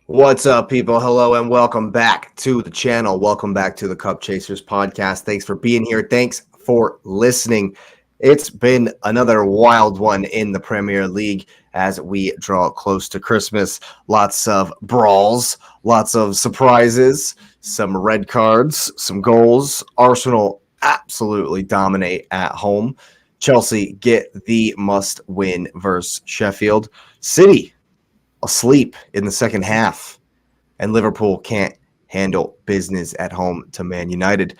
What's up, people? Hello and welcome back to the channel. Welcome back to the Cup Chasers podcast. Thanks for being here. Thanks for listening. It's been another wild one in the Premier League as we draw close to Christmas. Lots of brawls, lots of surprises, some red cards, some goals. Arsenal absolutely dominate at home. Chelsea get the must-win versus Sheffield. City asleep in the second half, and Liverpool can't handle business at home to Man United.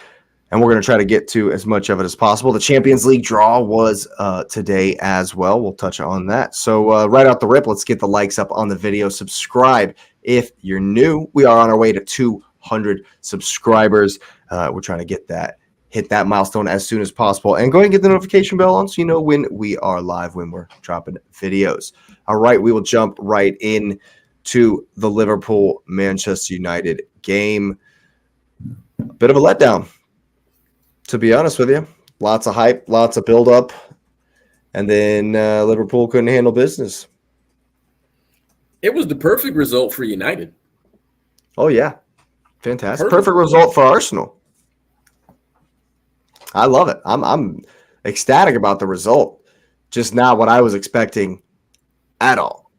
And we're going to try to get to as much of it as possible. The Champions League draw was today as well. We'll touch on that. So right out the rip, let's get the likes up on the video. Subscribe if you're new. We are on our way to 200 subscribers. We're trying to hit that milestone as soon as possible. And go ahead and get the notification bell on so you know when we are live, when we're dropping videos. All right, we will jump right in to the Liverpool-Manchester United game. A bit of a letdown, to be honest with you. Lots of hype, lots of build-up, and then Liverpool couldn't handle business. It was the perfect result for United. Oh, yeah. Fantastic. Perfect result for Arsenal. I love it. I'm ecstatic about the result. Just not what I was expecting at all.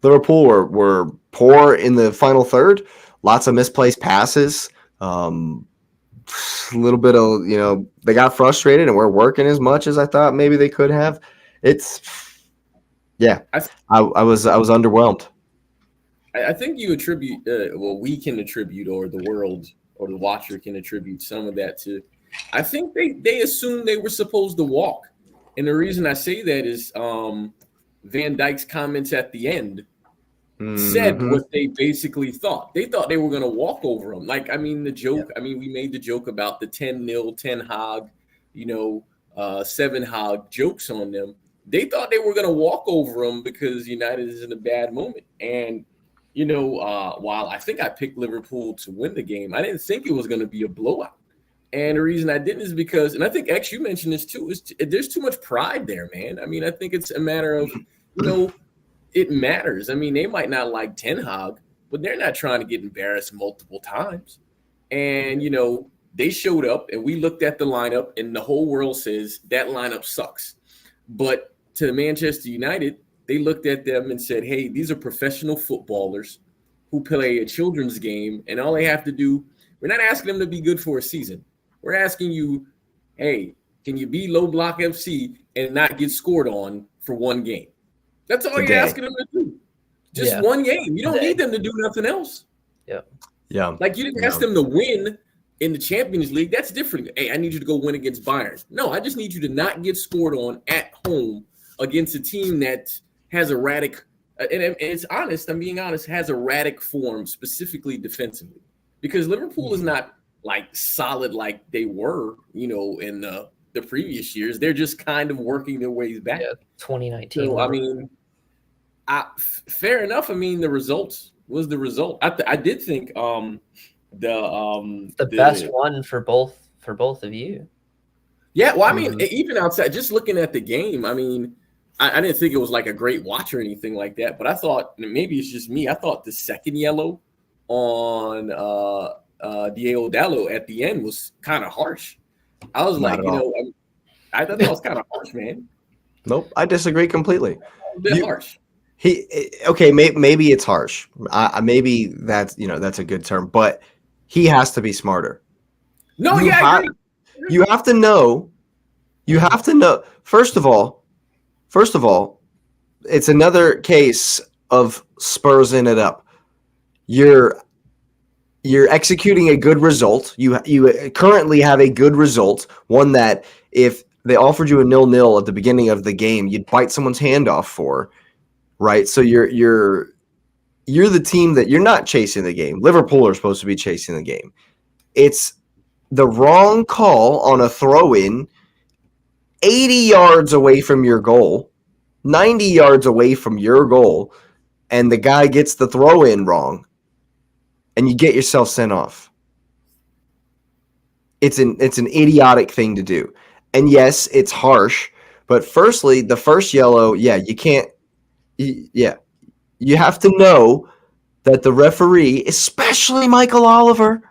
Liverpool were poor in the final third. Lots of misplaced passes. A little bit of, they got frustrated and weren't working as much as I thought maybe they could have. I was underwhelmed. I think you attribute, we can attribute, or the world or the watcher can attribute some of that to, I think they assumed they were supposed to walk. And the reason I say that is Van Dijk's comments at the end said what they basically thought. They thought they were going to walk over them. The joke, we made the joke about the 10-0, 10 hog, 7 hog jokes on them. They thought they were going to walk over them because United is in a bad moment. And, while I think I picked Liverpool to win the game, I didn't think it was going to be a blowout. And the reason I didn't is because, and I think X, you mentioned this too, is there's too much pride there, man. I think it's a matter of, it matters. They might not like Ten Hag, but they're not trying to get embarrassed multiple times. And, they showed up and we looked at the lineup and the whole world says that lineup sucks. But to Manchester United, they looked at them and said, hey, these are professional footballers who play a children's game. And all they have to do, we're not asking them to be good for a season. We're asking you, hey, can you be low block FC and not get scored on for one game? That's all you're asking them to do. Just one game. You don't need them to do nothing else. Yeah. You didn't ask them to win in the Champions League. That's different. Hey, I need you to go win against Bayern. No, I just need you to not get scored on at home against a team that has erratic, and it's honest, I'm being honest, has erratic form, specifically defensively. Because Liverpool is not solid like they were, in the previous years. They're just kind of working their ways back. Yeah, 2019. So, fair enough. The results was the result. I did think the best one for both of you. Yeah, well, even outside, just looking at the game, I didn't think it was like a great watch or anything like that. But I thought, maybe it's just me, I thought the second yellow on Diego Dallo at the end was kind of harsh. I was I thought that was kind of harsh, man. Nope, I disagree completely. A bit harsh. Maybe it's harsh. Maybe that's a good term, but he has to be smarter. I agree. You have to know. First of all, it's another case of Spursing it up. You're executing a good result. You currently have a good result, one that if they offered you a 0-0 at the beginning of the game, you'd bite someone's hand off for, right? So you're the team that you're not chasing the game. Liverpool are supposed to be chasing the game. It's the wrong call on a throw-in 80 yards away from your goal, 90 yards away from your goal, and the guy gets the throw-in wrong. And you get yourself sent off. It's an idiotic thing to do. And yes, it's harsh. But firstly, the first yellow, you can't. You have to know that the referee, especially Michael Oliver,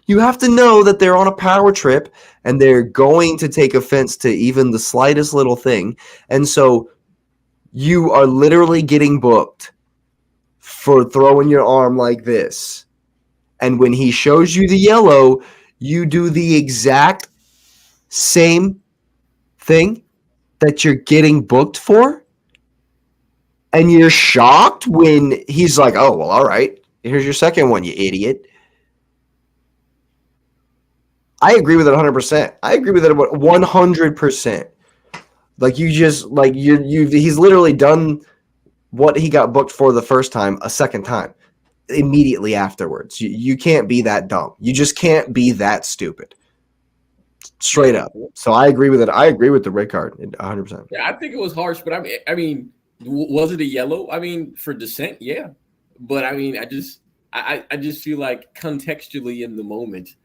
you have to know that they're on a power trip and they're going to take offense to even the slightest little thing. And so you are literally getting booked for throwing your arm like this. And when he shows you the yellow, you do the exact same thing that you're getting booked for. And you're shocked when he's like, oh, well, all right, here's your second one, you idiot. I agree with it 100%. I agree with it 100%. Like he's literally done what he got booked for the first time a second time immediately afterwards. You can't be that dumb. You just can't be that stupid. Straight up. So I agree with it. I agree with the red card 100%. Yeah, I think it was harsh, but I mean, was it a yellow? I mean, for dissent, yeah. But I mean, I just feel like contextually in the moment,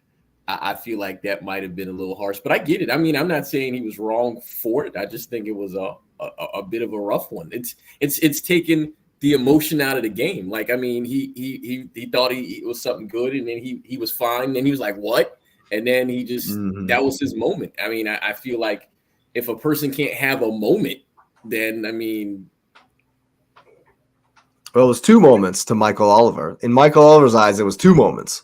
I feel like that might have been a little harsh. But I get it. I mean, I'm not saying he was wrong for it. I just think it was a bit of a rough one. It's taken the emotion out of the game. Like, I mean, he thought it was something good, and then he was fine. And he was like, what? And then he just that was his moment. I mean, I feel like if a person can't have a moment, then I mean. Well, it was two moments to Michael Oliver. In Michael Oliver's eyes, it was two moments.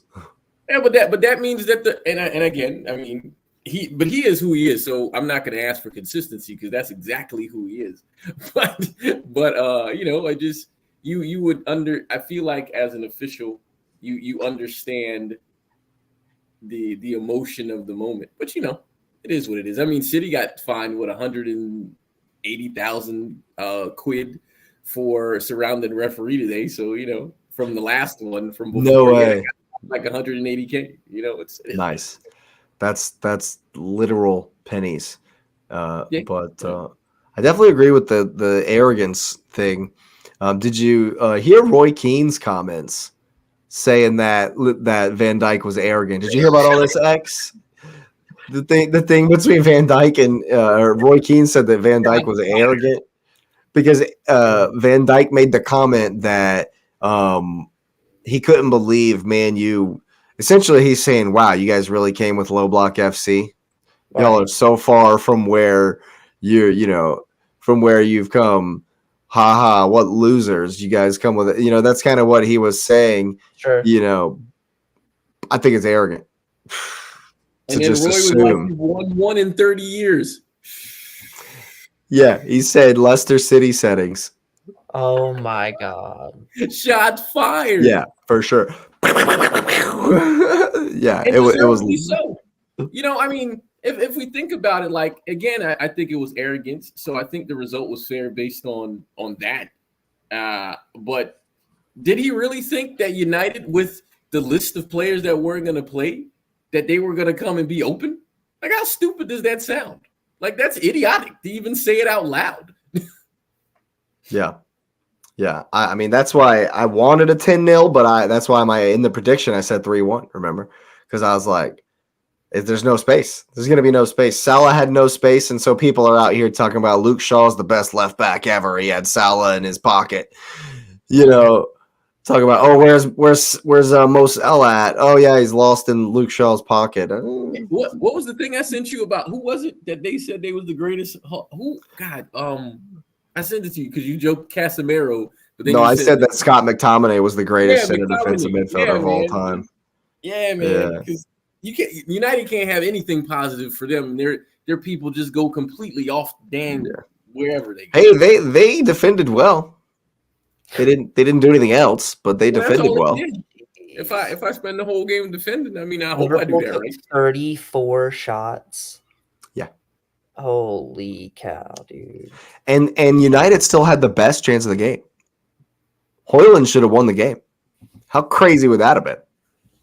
Yeah, but that means that and again, I mean, he is who he is. So I'm not going to ask for consistency because that's exactly who he is. But you know, I just you would I feel like as an official, you understand the emotion of the moment. But you know, it is what it is. I mean, City got fined 180,000 quid for surrounding referee today. So you know, from the last one from before, no way. Like 180K, you know, it's nice. That's literal pennies. But I definitely agree with the arrogance thing. Did you hear Roy Keane's comments saying that Van Dijk was arrogant? Did you hear about all this, X? The thing between Van Dijk and Roy Keane said that Van Dijk was arrogant because Van Dijk made the comment that he couldn't believe Man U. Essentially, he's saying, wow, you guys really came with low block FC. Right. Y'all are so far from where from where you've come. Ha ha, what losers. You guys come with it. You know, that's kind of what he was saying. Sure. You know, I think it's arrogant. And then Roy was like, won in 30 years. Yeah, he said Leicester City settings. Oh my God. Shots fired. Yeah, for sure. Yeah, and it was so. You know, I mean, if we think about it, like again, I think it was arrogance. So I think the result was fair based on that. But did he really think that United, with the list of players that weren't going to play, that they were going to come and be open? Like, how stupid does that sound? Like, that's idiotic to even say it out loud. Yeah. Yeah, I mean, that's why I wanted a 10-0, but that's why in the prediction I said 3-1, remember? Because I was like, if there's no space, there's going to be no space. Salah had no space, and so people are out here talking about Luke Shaw's the best left back ever. He had Salah in his pocket. You know, talking about, oh, where's Mo Salah at? Oh, yeah, he's lost in Luke Shaw's pocket. What was the thing I sent you about? Who was it that they said they was the greatest? Who? God, I sent it to you because you joked Casemiro. But then no, I said that Scott McTominay was the greatest center defensive midfielder of all time. Yeah, man. Because United can't have anything positive for them. Their people just go completely off wherever they go. Hey, they defended well. They didn't do anything else, but they defended well. If I spend the whole game defending, I mean, I hope I do that right. 34 shots. Yeah. Holy cow, dude. And United still had the best chance of the game. Højlund should have won the game. How crazy would that have been?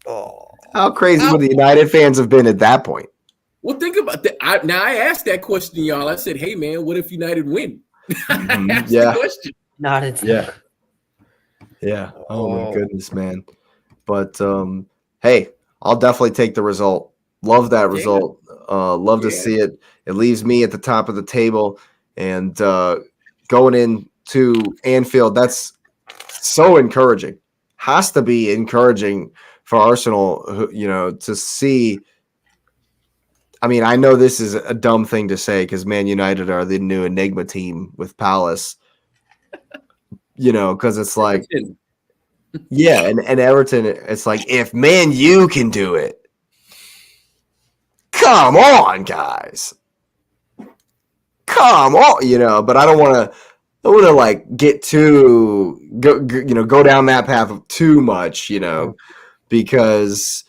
Oh. How crazy would the United fans have been at that point? Well, think about that. I asked that question, y'all. I said, hey, man, what if United win? I asked the question. Not at Yeah. Oh, my goodness, man. But, hey, I'll definitely take the result. Love that result. Love to see it. It leaves me at the top of the table. And going into Anfield, that's so encouraging. Has to be encouraging for Arsenal, to see. I mean, I know this is a dumb thing to say because Man United are the new Enigma team with Palace, because it's like, yeah, and Everton, it's like, if Man U can do it, come on, guys. Come on, but I don't want to like get too go down that path of too much, because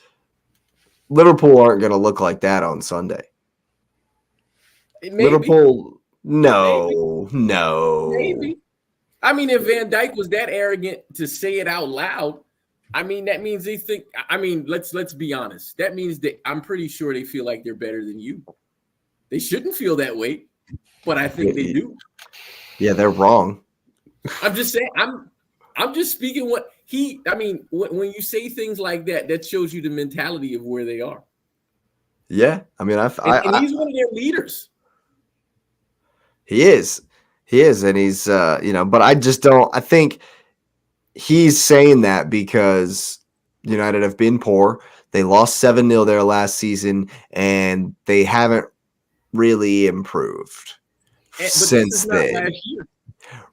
Liverpool aren't going to look like that on Sunday. Maybe. Liverpool, no. Maybe. I mean, if Van Dijk was that arrogant to say it out loud, I mean, that means they think. I mean, let's be honest. That means that I'm pretty sure they feel like they're better than you. They shouldn't feel that way, but I think they do. Yeah, they're wrong. I'm just saying. I'm just speaking what he. I mean, when you say things like that, that shows you the mentality of where they are. Yeah, I mean, and he's one of their leaders. He is, and he's but I just don't. I think he's saying that because United have been poor. They lost 7-0 their last season, and they haven't really improved since then.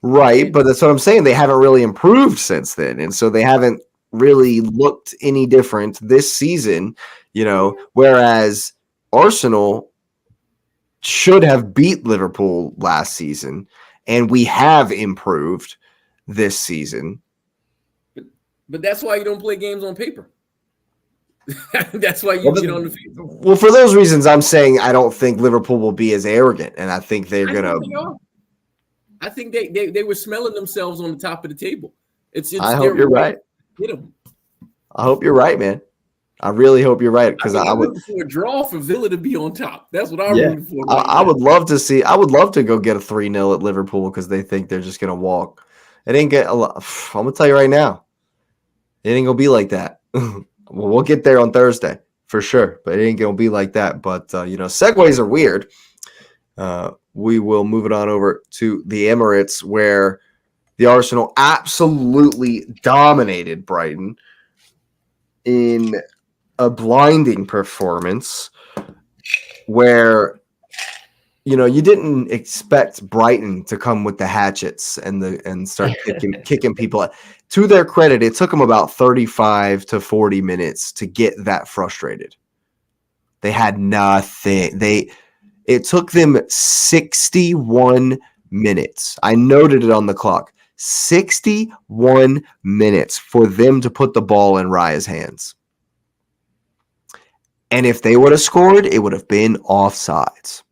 Right, but that's what I'm saying. They haven't really improved since then, and so they haven't really looked any different this season, whereas Arsenal should have beat Liverpool last season, and we have improved this season. But that's why you don't play games on paper. That's why you get on the field. Well, for those reasons, I'm saying I don't think Liverpool will be as arrogant, and I think they're going to. I think they were smelling themselves on the top of the table. I hope you're right. I hope you're right, man. I really hope you're right because I would for a draw for Villa to be on top. That's what I'm rooting for. I would love to see. I would love to go get a 3-0 at Liverpool because they think they're just gonna walk. It ain't get a lot. I'm gonna tell you right now, it ain't gonna be like that. We'll get there on Thursday for sure, but it ain't gonna be like that. But segues are weird. We will move it on over to the Emirates, where the Arsenal absolutely dominated Brighton in a blinding performance where, you didn't expect Brighton to come with the hatchets and start kicking people. To their credit, it took them about 35 to 40 minutes to get that frustrated. They had nothing. It took them 61 minutes. I noted it on the clock. 61 minutes for them to put the ball in Raya's hands. And if they would have scored, it would have been offsides.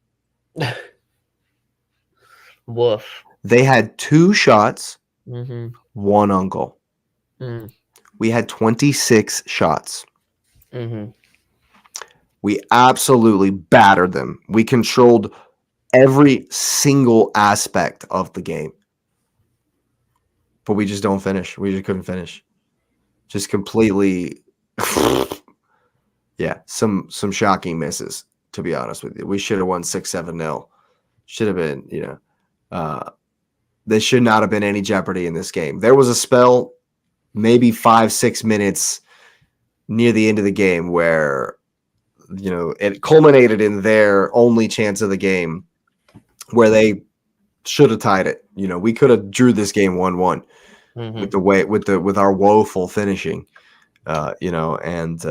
Woof. They had 2 shots, Mm-hmm. 1 on goal. We had 26 shots. Mm-hmm. We absolutely battered them. We controlled every single aspect of the game. But we just don't finish. We just couldn't finish. Just completely some shocking misses, to be honest with you. We should have won 6-7-0. Should have been, there should not have been any jeopardy in this game. There was a spell, maybe 5-6 minutes near the end of the game where, it culminated in their only chance of the game where they should have tied it. We could have drew this game 1-1 with our woeful finishing, and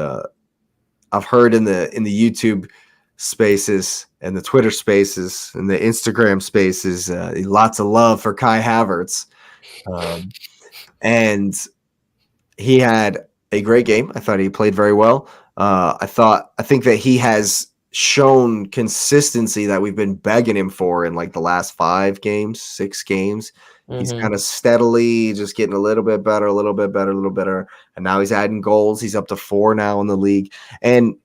I've heard in the YouTube spaces and the Twitter spaces and the Instagram spaces, lots of love for Kai Havertz. And he had a great game. I thought he played very well. I think that he has shown consistency that we've been begging him for in like the last 6 games. He's kind of steadily just getting a little bit better, and now he's adding goals. He's up to 4 now in the league. And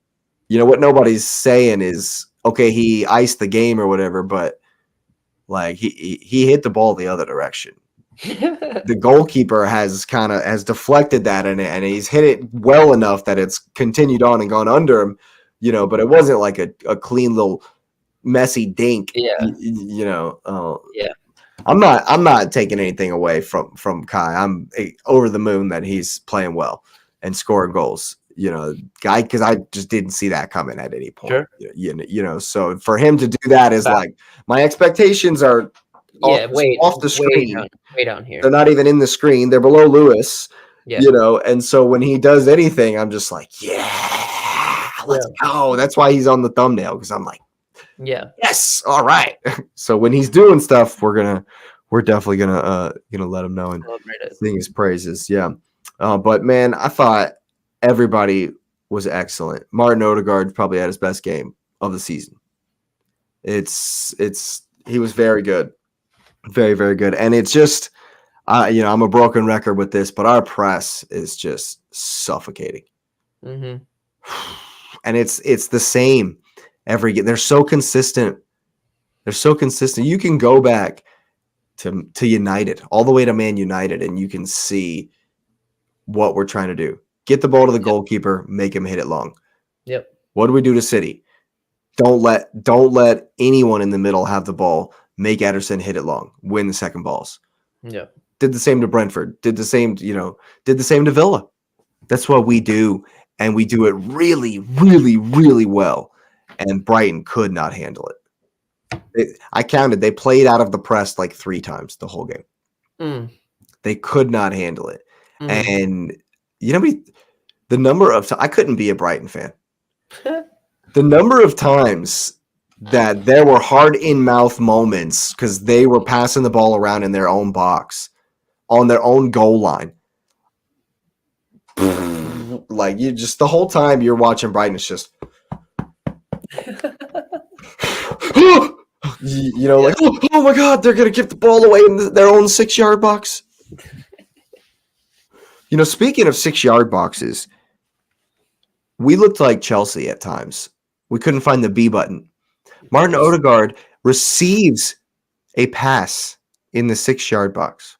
what nobody's saying is, okay, he iced the game or whatever, but like he hit the ball the other direction. The goalkeeper has deflected that, and he's hit it well enough that it's continued on and gone under him, but it wasn't like a clean little messy dink. Yeah. Yeah. I'm not taking anything away from Kai. I'm over the moon that he's playing well and scoring goals. Guy, because I just didn't see that coming at any point. Sure. So for him to do that is like my expectations are off the screen. Way down here. They're not even in the screen. They're below Lewis. Yeah. And so when he does anything, I'm just like, yeah, let's go. That's why he's on the thumbnail, because I'm like, yes, all right. So when he's doing stuff, we're definitely gonna let him know and sing his praises. Yeah. But man, I thought everybody was excellent. Martin Odegaard probably had his best game of the season. He was very good. Very, very good. And it's just, I'm a broken record with this, but our press is just suffocating. Mm-hmm. And it's the same every game. They're so consistent. You can go back to United, all the way to Man United, and you can see what we're trying to do. Get the ball to the goalkeeper, make him hit it long. Yep. What do we do to City? Don't let anyone in the middle have the ball. Make Ederson hit it long. Win the second balls. Yeah. Did the same to Brentford. Did the same to Villa. That's what we do, and we do it really, really, really well. And Brighton could not handle it. I counted. They played out of the press like 3 times the whole game. Mm. They could not handle it. Mm. And the number of I couldn't be a Brighton fan. The number of times that there were hard in-mouth moments because they were passing the ball around in their own box on their own goal line. Like, you just, the whole time you're watching Brighton, it's just like, oh my God, they're going to give the ball away in their own 6-yard box. Speaking of 6-yard boxes, we looked like Chelsea at times. We couldn't find the B button. Martin Odegaard receives a pass in the 6-yard box.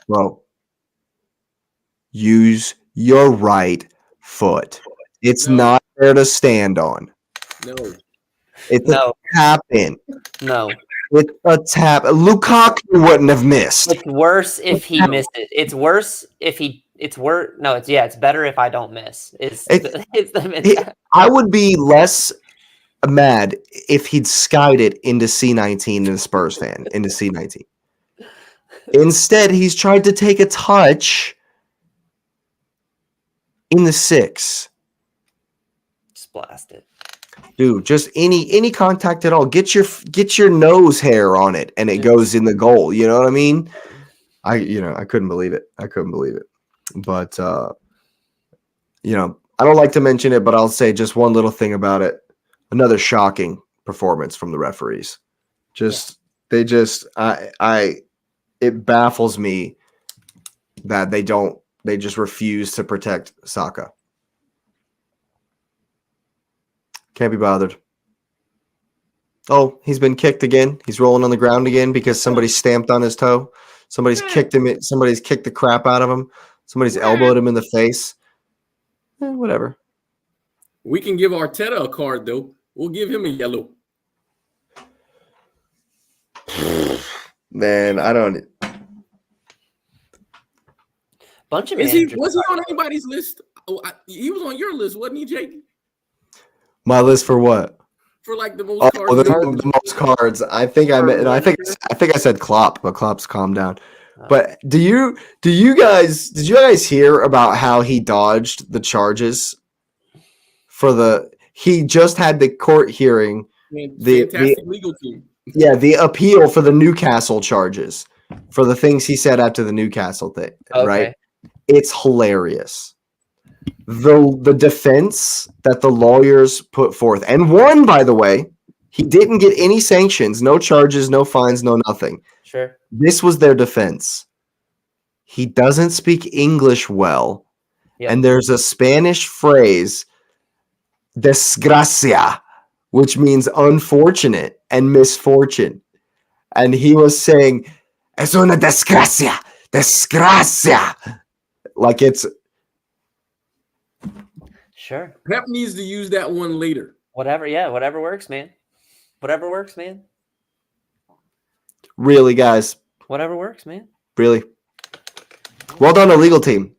Bro, use your right foot. It's not there to stand on. No. It's a tap in. No. It's a tap. Lukaku wouldn't have missed. It's worse if he missed it. It's worse if he. It's worse. No, it's better if I don't miss. I would be less mad if he'd skied it into C19 and a Spurs fan into C19. Instead, he's tried to take a touch in the 6. Just blast it. Dude, just any contact at all. Get your nose hair on it and it goes in the goal. You know what I mean? I couldn't believe it. But I don't like to mention it, but I'll say just one little thing about it. Another shocking performance from the referees. It baffles me that they just refuse to protect Saka. Can't be bothered. Oh, he's been kicked again. He's rolling on the ground again because somebody stamped on his toe. Somebody's kicked him. Somebody's kicked the crap out of him. Somebody's elbowed him in the face. Whatever. We can give Arteta a card, though. We'll give him a yellow. Man, I don't. Bunch of was he on anybody's list? Oh, he was on your list, wasn't he, Jake? My list for what? For like the most cards. The most cards. I think I said Klopp, but Klopp's calmed down. But did you guys hear about how he dodged the charges for he just had the court hearing fantastic legal team. Yeah, the appeal for the Newcastle charges for the things he said after the Newcastle thing, right? It's hilarious. The defense that the lawyers put forth and won, by the way, he didn't get any sanctions, no charges, no fines, no nothing. Sure. This was their defense. He doesn't speak English well. Yep. And there's a Spanish phrase, desgracia, which means unfortunate and misfortune. And he was saying, es una desgracia, desgracia. Like it's... Sure. Pep needs to use that one later. Whatever works, man. Whatever works, man. Really, guys? Whatever works, man. Really? Well done, the legal team.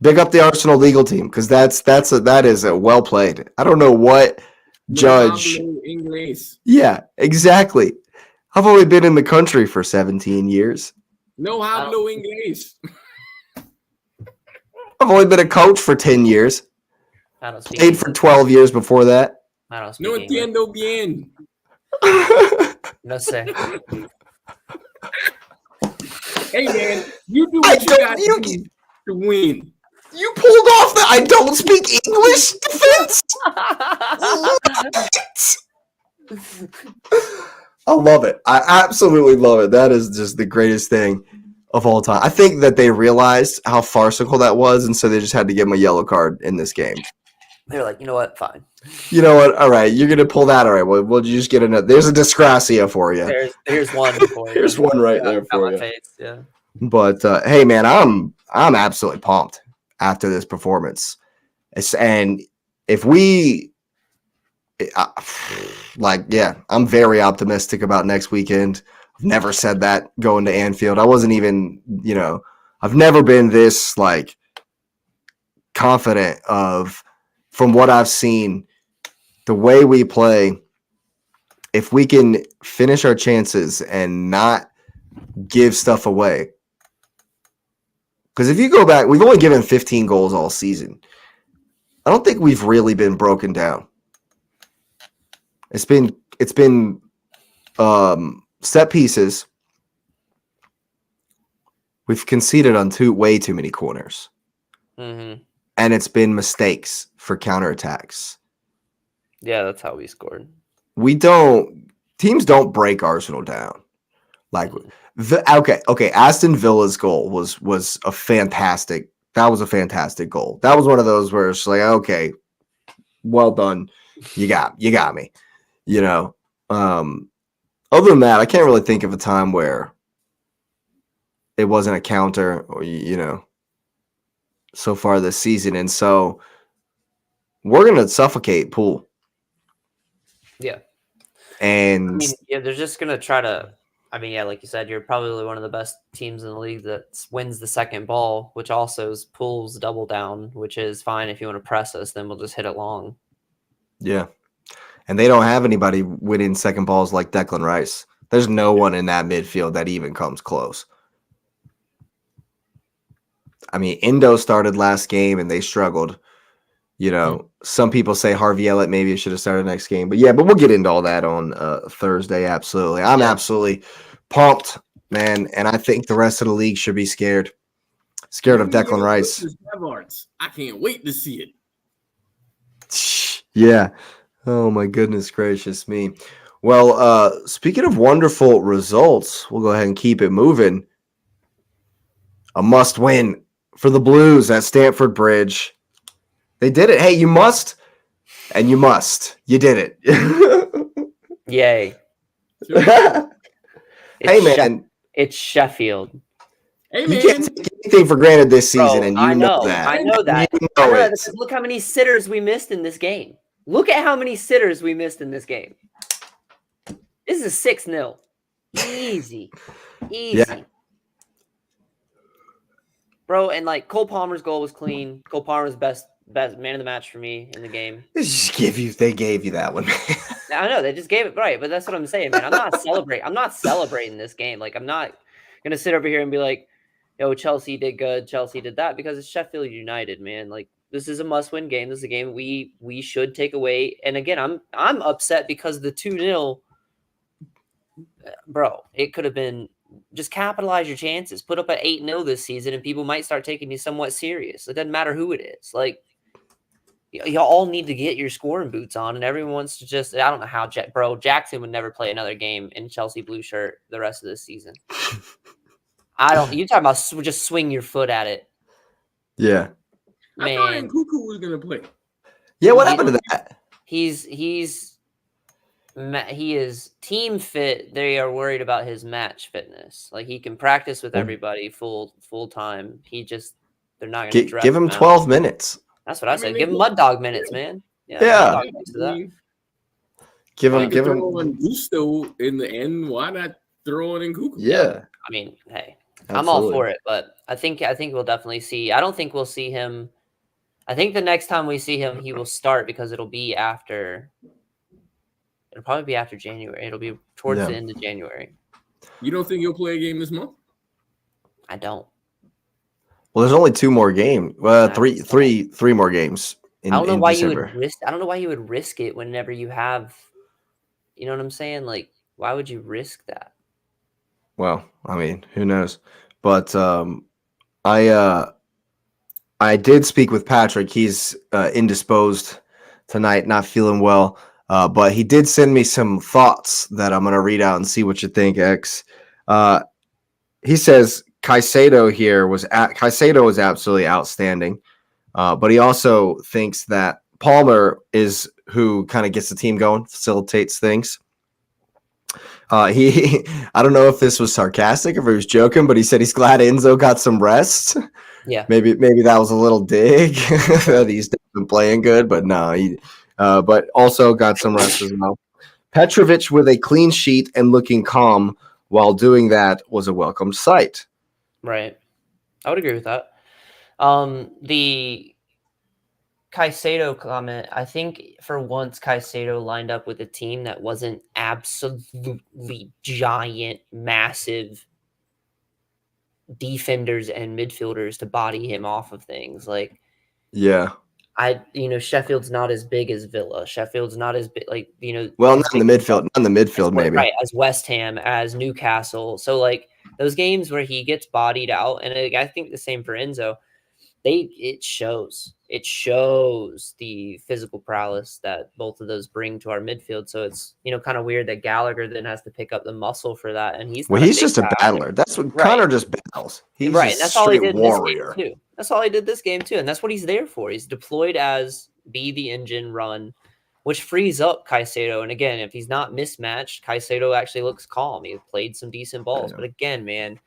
Big up the Arsenal legal team because that is a well played. I don't know what judge. No hablo inglés. Yeah, exactly. I've only been in the country for 17 years. No hablo inglés. I've only been a coach for 10 years. I don't speak Played for 12 years before that. I don't speak No English. entiendo bien. No sé. Hey man, you do what you got to do to win. You pulled off the I don't speak English defense. I love it. I absolutely love it. That is just the greatest thing of all time. I think that they realized how farcical that was, and so they just had to give him a yellow card in this game. They're like, you know what? Fine. You know what? All right, you're gonna pull that. All right, well, we'll just get another. There's a disgracia for you. There's one for you. Here's one right there for you. Face, yeah. But hey, man, I'm absolutely pumped after this performance. And if we I'm very optimistic about next weekend. I've never said that going to Anfield. I wasn't even, I've never been this confident from what I've seen, the way we play. If we can finish our chances and not give stuff away. Because if you go back, we've only given 15 goals all season. I don't think we've really been broken down. It's been set pieces. We've conceded on way too many corners. Mm-hmm. And it's been mistakes for counterattacks. Yeah, that's how we scored. Teams don't break Arsenal down. Aston Villa's goal was a fantastic. That was a fantastic goal. That was one of those where it's like, okay, well done. You got me. Other than that, I can't really think of a time where it wasn't a counter or, so far this season. And so we're going to suffocate Poole. Yeah. And they're just going to try to, like you said, you're probably one of the best teams in the league that wins the second ball, which also is Poole's double down, which is fine. If you want to press us, then we'll just hit it long. Yeah. And they don't have anybody winning second balls like Declan Rice. There's no one in that midfield that even comes close. Indo started last game and they struggled. Some people say Harvey Elliott maybe should have started next game. But we'll get into all that on Thursday. Absolutely. I'm absolutely pumped, man. And I think the rest of the league should be scared. Scared of Declan Rice. I can't wait to see it. Yeah. Oh, my goodness gracious me. Well, speaking of wonderful results, we'll go ahead and keep it moving. A must win for the Blues at Stamford Bridge. They did it. Hey, you must, and you must. You did it. Yay. Hey, man. It's Sheffield. Hey, man. You can't take anything for granted this season, and you know that. I know that. Look how many sitters we missed in this game. Look at how many sitters we missed in this game. This is 6-0. Easy. Yeah. Bro, and Cole Palmer's goal was clean. Cole Palmer's best man of the match for me in the game. They gave you that one. I know they just gave it right, but that's what I'm saying, man. I'm not celebrating this game. I'm not gonna sit over here and be like, yo, Chelsea did good, Chelsea did that, because it's Sheffield United, man. This is a must-win game. This is a game we should take away. And again, I'm upset because the 2-0, bro, it could have been just capitalize your chances. Put up at 8-0 this season, and people might start taking you somewhat serious. It doesn't matter who it is. You all need to get your scoring boots on, and everyone wants to just, I don't know how, Jackson would never play another game in Chelsea blue shirt the rest of this season. You talking about just swing your foot at it. Yeah. Man. I thought Nkuku was going to play. Yeah, what happened to that? He is team fit. They are worried about his match fitness. He can practice with everybody full time. They're not going to give him 12 minutes. That's what I said. Give him mud dog minutes, man. Yeah. Give Why him. throw on Gusto in the end? Why not throw it in Cuckoo? Yeah. I mean, hey, Absolutely. I'm all for it, but I think we'll definitely see. I don't think we'll see him. I think the next time we see him, he will start because it'll probably be after January. It'll be towards the end of January. You don't think he'll play a game this month? I don't. Well, there's only 2 more games. Three more games. I don't know why December. you would risk. I don't know why you would risk it whenever you have. You know what I'm saying? Like, why would you risk that? Well, I mean, who knows? But I did speak with Patrick. He's indisposed tonight, not feeling well. But he did send me some thoughts that I'm going to read out and see what you think, X. He says Caicedo was absolutely outstanding. But he also thinks that Palmer is who kind of gets the team going, facilitates things. I don't know if this was sarcastic or if he was joking, but he said he's glad Enzo got some rest. Yeah, maybe that was a little dig that he's been playing good, but no, but also got some rest as well. Petrovic with a clean sheet and looking calm while doing that was a welcome sight. Right, I would agree with that. The Caicedo comment, I think for once Caicedo lined up with a team that wasn't absolutely giant, massive defenders and midfielders to body him off of things. Like, yeah, Sheffield's not as big as Villa. Sheffield's not as big, well, not in the midfield, maybe. Right, as West Ham, as Newcastle. So, like, those games where he gets bodied out, and I think the same for Enzo, it shows the physical prowess that both of those bring to our midfield. So it's kind of weird that Gallagher then has to pick up the muscle for that, and he's just a battler. That's what Connor just battles. He's right. Just that's all he did warrior. This game too. That's all he did this game too, and that's what he's there for. He's deployed as be the engine, run, which frees up Caicedo. And again, if he's not mismatched, Caicedo actually looks calm. He played some decent balls, but again, man.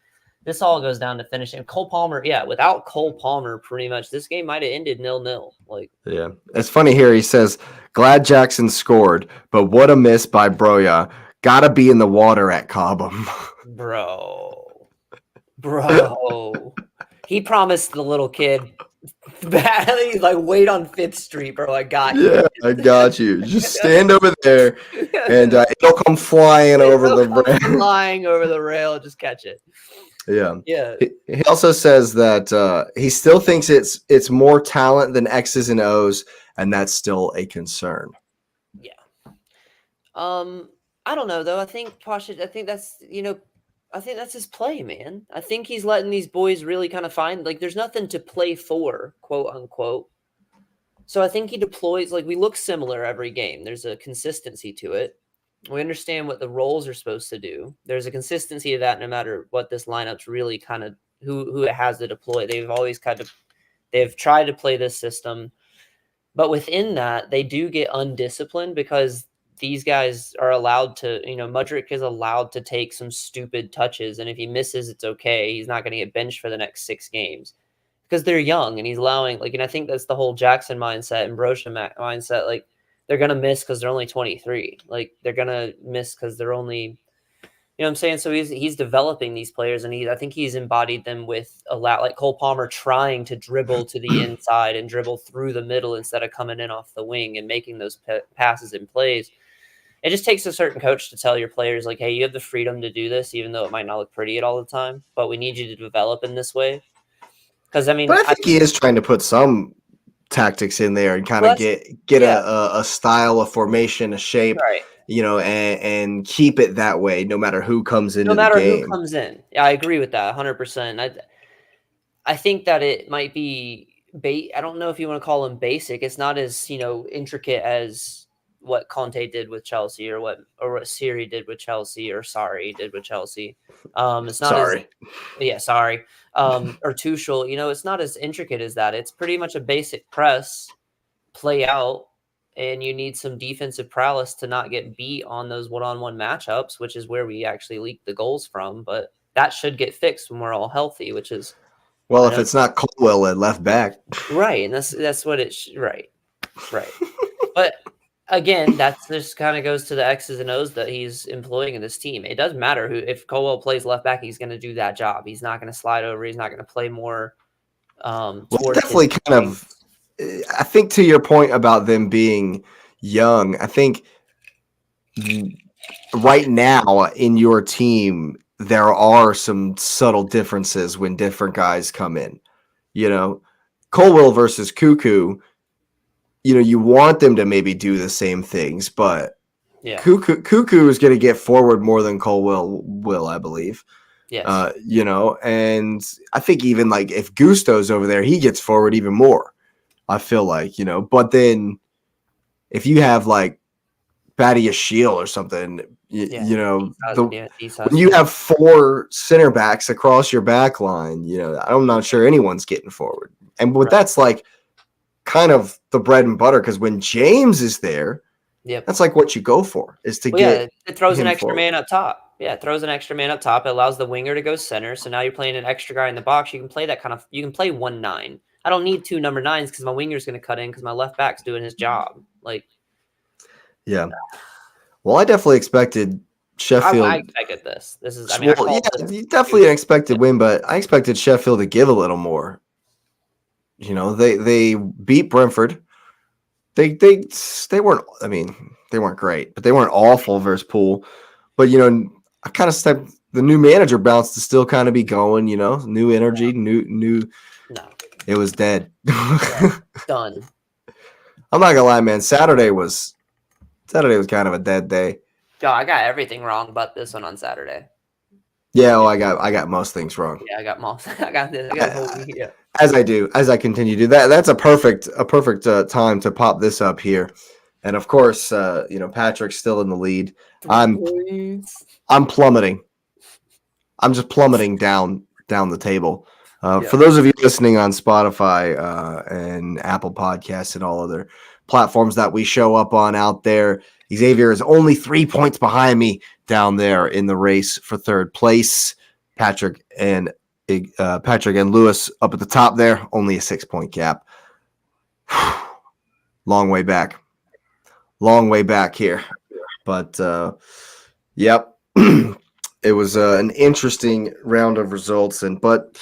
This all goes down to finishing. Cole Palmer, without Cole Palmer, pretty much this game might have ended 0-0. Yeah, it's funny here. He says, "Glad Jackson scored, but what a miss by Broya. Gotta be in the water at Cobham." Bro, he promised the little kid badly, wait on 5th Street, bro. I got you. Yeah, I got you. Just stand over there, and it'll come flying over the rail. Flying over the rail, just catch it. Yeah. Yeah. He also says that he still thinks it's more talent than X's and O's, and that's still a concern. Yeah. I don't know though. I think that's his play, man. I think he's letting these boys really kind of find there's nothing to play for, quote unquote. So I think he deploys we look similar every game. There's a consistency to it. We understand what the roles are supposed to do. There's a consistency to that no matter what this lineup's really kind of who it has to deploy. They've tried to play this system, but within that, they do get undisciplined because these guys are allowed to, Mudryk is allowed to take some stupid touches. And if he misses, it's okay. He's not going to get benched for the next 6 games because they're young and he's allowing and I think that's the whole Jackson mindset and Brocha mindset. They're going to miss because they're only 23. They're going to miss because they're only, you know what I'm saying? So he's developing these players, and I think he's embodied them with Cole Palmer trying to dribble to the inside and dribble through the middle instead of coming in off the wing and making those passes and plays. It just takes a certain coach to tell your players, hey, you have the freedom to do this, even though it might not look pretty at all the time, but we need you to develop in this way. Because, I think he is trying to put some tactics in there and kind of get a style, a formation, a shape, right. And keep it that way no matter who comes into the game. No matter who comes in. Yeah, I agree with that 100%. I think that it might be I don't know if you want to call him basic. It's not as, intricate as what Conte did with Chelsea or what Siri did with Chelsea or Sarri did with Chelsea. It's not sorry. Sorry. Or Tuchel, it's not as intricate as that. It's pretty much a basic press, play out, and you need some defensive prowess to not get beat on those one-on-one matchups, which is where we actually leak the goals from. But that should get fixed when we're all healthy, which is if it's not Colwell at left back, right? And that's what right. But again, that's just kind of goes to the X's and O's that he's employing in this team. It doesn't matter if Colwell plays left back, he's going to do that job. He's not going to slide over. He's not going to play more Well, towards definitely his kind of. I think to your point about them being young, I think right now in your team there are some subtle differences when different guys come in. You know, Colwell versus Cuckoo. You know, you want them to maybe do the same things, but Yeah. Cuckoo is going to get forward more than Colwell will, I believe. Yes. You know, and I think even like if Gusto's over there, he gets forward even more. I feel like, you know, but then if you have like Badia Shield or something, you know, when you have 4 center backs across your back line, you know, I'm not sure anyone's getting forward. And but that's like kind of the bread and butter, because when James is there, that's like what you go for, is to get it throws an him extra forward. man up top. Yeah, it throws an extra man up top. It allows the winger to go center. So now you're playing an extra guy in the box. You can play that kind of, you can play 1-9. I don't need 2 number 9s because my winger's going to cut in because my left back's doing his job. Like, yeah. Well, I definitely expected Sheffield. I get this. This is, I mean, definitely an expected win, but I expected Sheffield to give a little more. You know, they beat Brentford. They weren't. I mean, they weren't great, but they weren't awful versus Poole. But you know, I kind of stepped. The new manager bounce to still kind of be going. You know, new energy, new. No, it was dead. Done. I'm not gonna lie, man. Saturday was kind of a dead day. Oh, I got everything wrong about this one on Saturday. Yeah, I got most things wrong. Yeah, I got most. I got this. I got the whole yeah. As I continue to do that, that's a perfect time to pop this up here. And of course, you know, Patrick's still in the lead. I'm plummeting. I'm just plummeting down the table. For those of you listening on Spotify and Apple Podcasts and all other platforms that we show up on out there, Xavier is only 3 points behind me down there in the race for third place. Patrick and Lewis up at the top there, only a 6-point gap. Long way back here. But, yep, it was an interesting round of results. But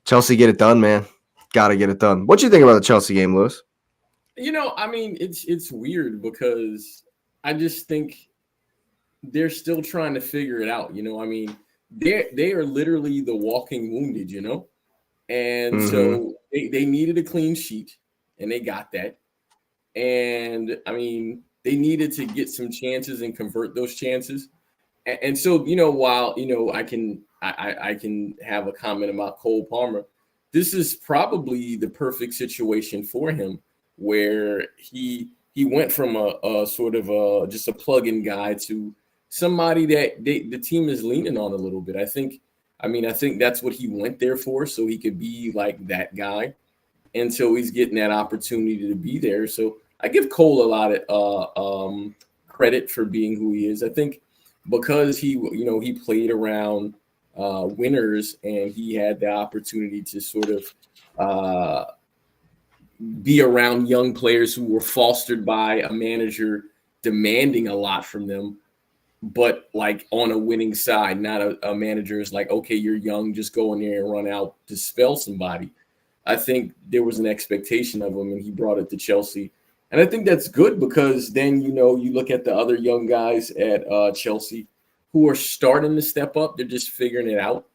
Chelsea get it done, man. Got to get it done. What do you think about the Chelsea game, Lewis? You know, I mean, it's weird because I just think they're still trying to figure it out. You know, I mean, they are literally the walking wounded, you know? And so they needed a clean sheet, and they got that. And, I mean, they needed to get some chances and convert those chances. And so, you know, while, you know, I can have a comment about Cole Palmer, this is probably the perfect situation for him, where he went from a sort of just a plug-in guy to somebody that the team is leaning on a little bit. I think that's what he went there for, so he could be like that guy. And so he's getting that opportunity to be there. So I give Cole a lot of credit for being who he is. I think because he played around winners, and he had the opportunity to sort of be around young players who were fostered by a manager demanding a lot from them, but like on a winning side, not a manager is like, okay, you're young, just go in there and run out to spell somebody. I think there was an expectation of him, and he brought it to Chelsea. And I think that's good, because then, you know, you look at the other young guys at Chelsea who are starting to step up. They're just figuring it out.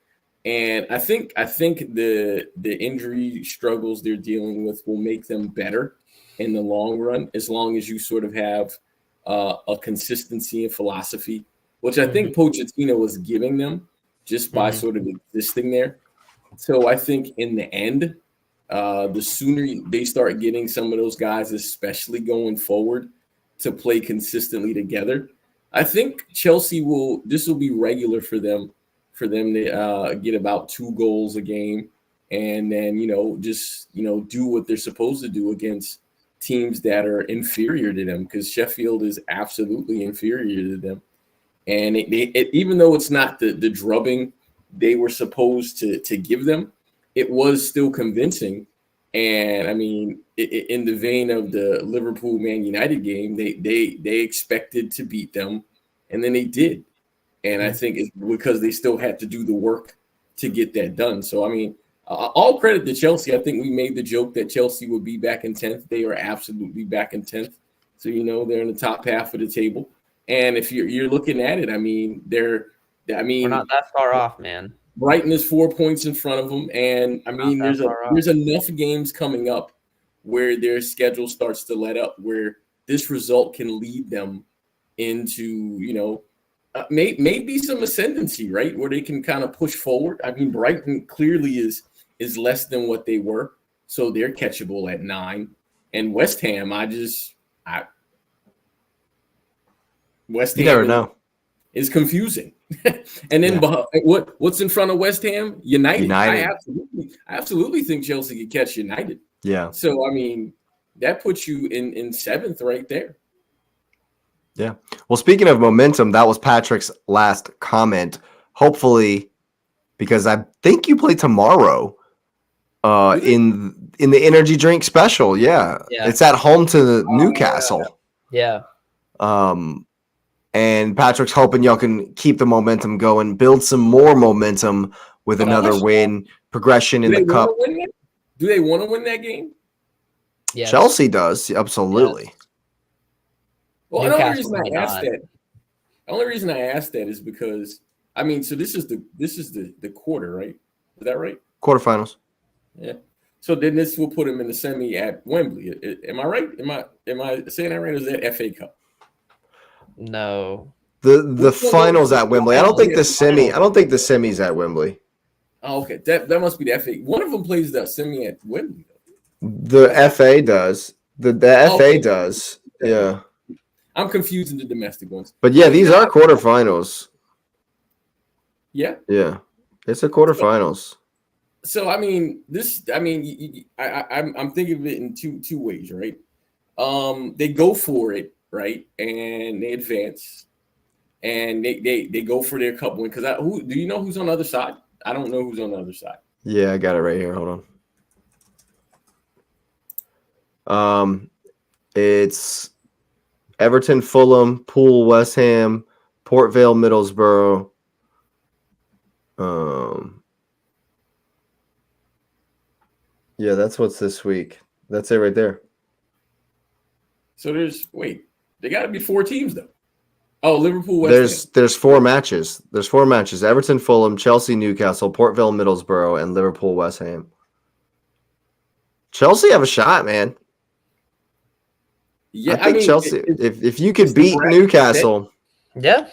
And I think the injury struggles they're dealing with will make them better in the long run, as long as you sort of have a consistency and philosophy, which I think Pochettino was giving them just by sort of existing there. So I think in the end, the sooner they start getting some of those guys, especially going forward, to play consistently together, I think Chelsea will be regular for them to get about 2 goals a game, and then, you know, just, you know, do what they're supposed to do against teams that are inferior to them, because Sheffield is absolutely inferior to them. And even though it's not the drubbing they were supposed to give them, it was still convincing. And I mean, in the vein of the Liverpool Man United game, they expected to beat them, and then they did. And I think it's because they still had to do the work to get that done. So, I mean, all credit to Chelsea. I think we made the joke that Chelsea would be back in 10th. They are absolutely back in 10th. So, they're in the top half of the table. And if you're looking at it, I mean, we're not that far off, man. Brighton is 4 points in front of them. And, I mean, there's enough games coming up where their schedule starts to let up, where this result can lead them into, maybe some ascendancy, right? Where they can kind of push forward. I mean, Brighton clearly is less than what they were, so they're catchable at 9. And West Ham, West Ham, you never know, is confusing. And then what's in front of West Ham? United. I absolutely think Chelsea could catch United. Yeah. So I mean, that puts you in 7th right there. Yeah. Well, speaking of momentum, that was Patrick's last comment. Hopefully, because I think you play tomorrow in the energy drink special. Yeah. It's at home to Newcastle. Yeah. And Patrick's hoping y'all can keep the momentum going, build some more momentum with another win, progression in the cup. Do they want to win that game? Yes. Chelsea does, absolutely. Yes. Well, the only reason I asked that is because I mean, so this is the quarter, right? Is that right? Quarterfinals. Yeah. So then this will put them in the semi at Wembley. Am I right? Am I saying that right? Or is that FA Cup? No. The finals at Wembley. I don't think the semi's at Wembley. Oh, okay. That must be the FA. One of them plays the semi at Wembley. The FA does. The FA does. Yeah. I'm confusing the domestic ones. But yeah, these are quarterfinals. Yeah. Yeah. It's a quarterfinals. So I mean, I'm thinking of it in two ways, right? They go for it, right, and they advance, and they go for their cup win. Because do you know who's on the other side? I don't know who's on the other side. Yeah, I got it right here. Hold on. It's Everton, Fulham, Poole, West Ham, Port Vale, Middlesbrough. Yeah, that's what's this week. That's it right there. So they got to be 4 teams though. Oh, Liverpool, West Ham. There's 4 matches. There's 4 matches. Everton, Fulham, Chelsea, Newcastle, Port Vale, Middlesbrough, and Liverpool, West Ham. Chelsea have a shot, man. Yeah, I think Chelsea. If you could beat Newcastle, yeah.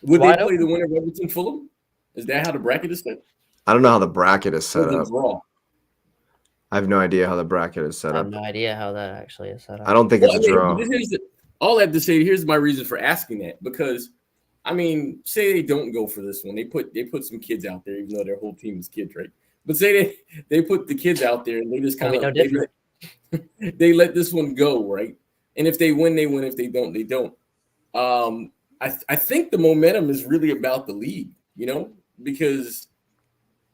Would they play the winner of Everton, Fulham? Is that how the bracket is set? I don't know how the bracket is set up. Draw. I have no idea how the bracket is set up. I have no idea how that actually is set up. I don't think it's a draw. All I have to say, here's my reason for asking that. Because, I mean, say they don't go for this one. They put some kids out there, even though their whole team is kids, right? But say they put the kids out there and they just kind of they let this one go, right? And if they win, they win. If they don't, they don't. I think the momentum is really about the league, because,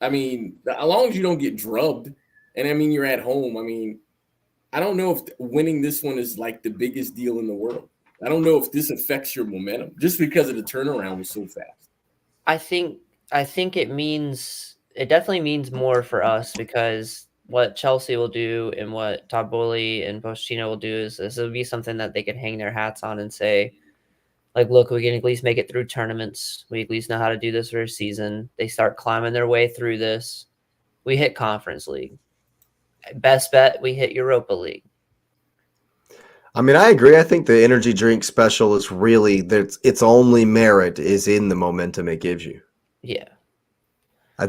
I mean, as long as you don't get drubbed, and I mean, you're at home. I mean, I don't know if winning this one is like the biggest deal in the world. I don't know if this affects your momentum just because of the turnaround was so fast. I think it definitely means more for us because what Chelsea will do and what Todd Boehly and Pochettino will do is this will be something that they can hang their hats on and say, like, look, we can at least make it through tournaments. We at least know how to do this for a season. They start climbing their way through this. We hit Conference League. Best bet, we hit Europa League. I mean, I agree. I think the energy drink special is really its only merit is in the momentum it gives you. Yeah. I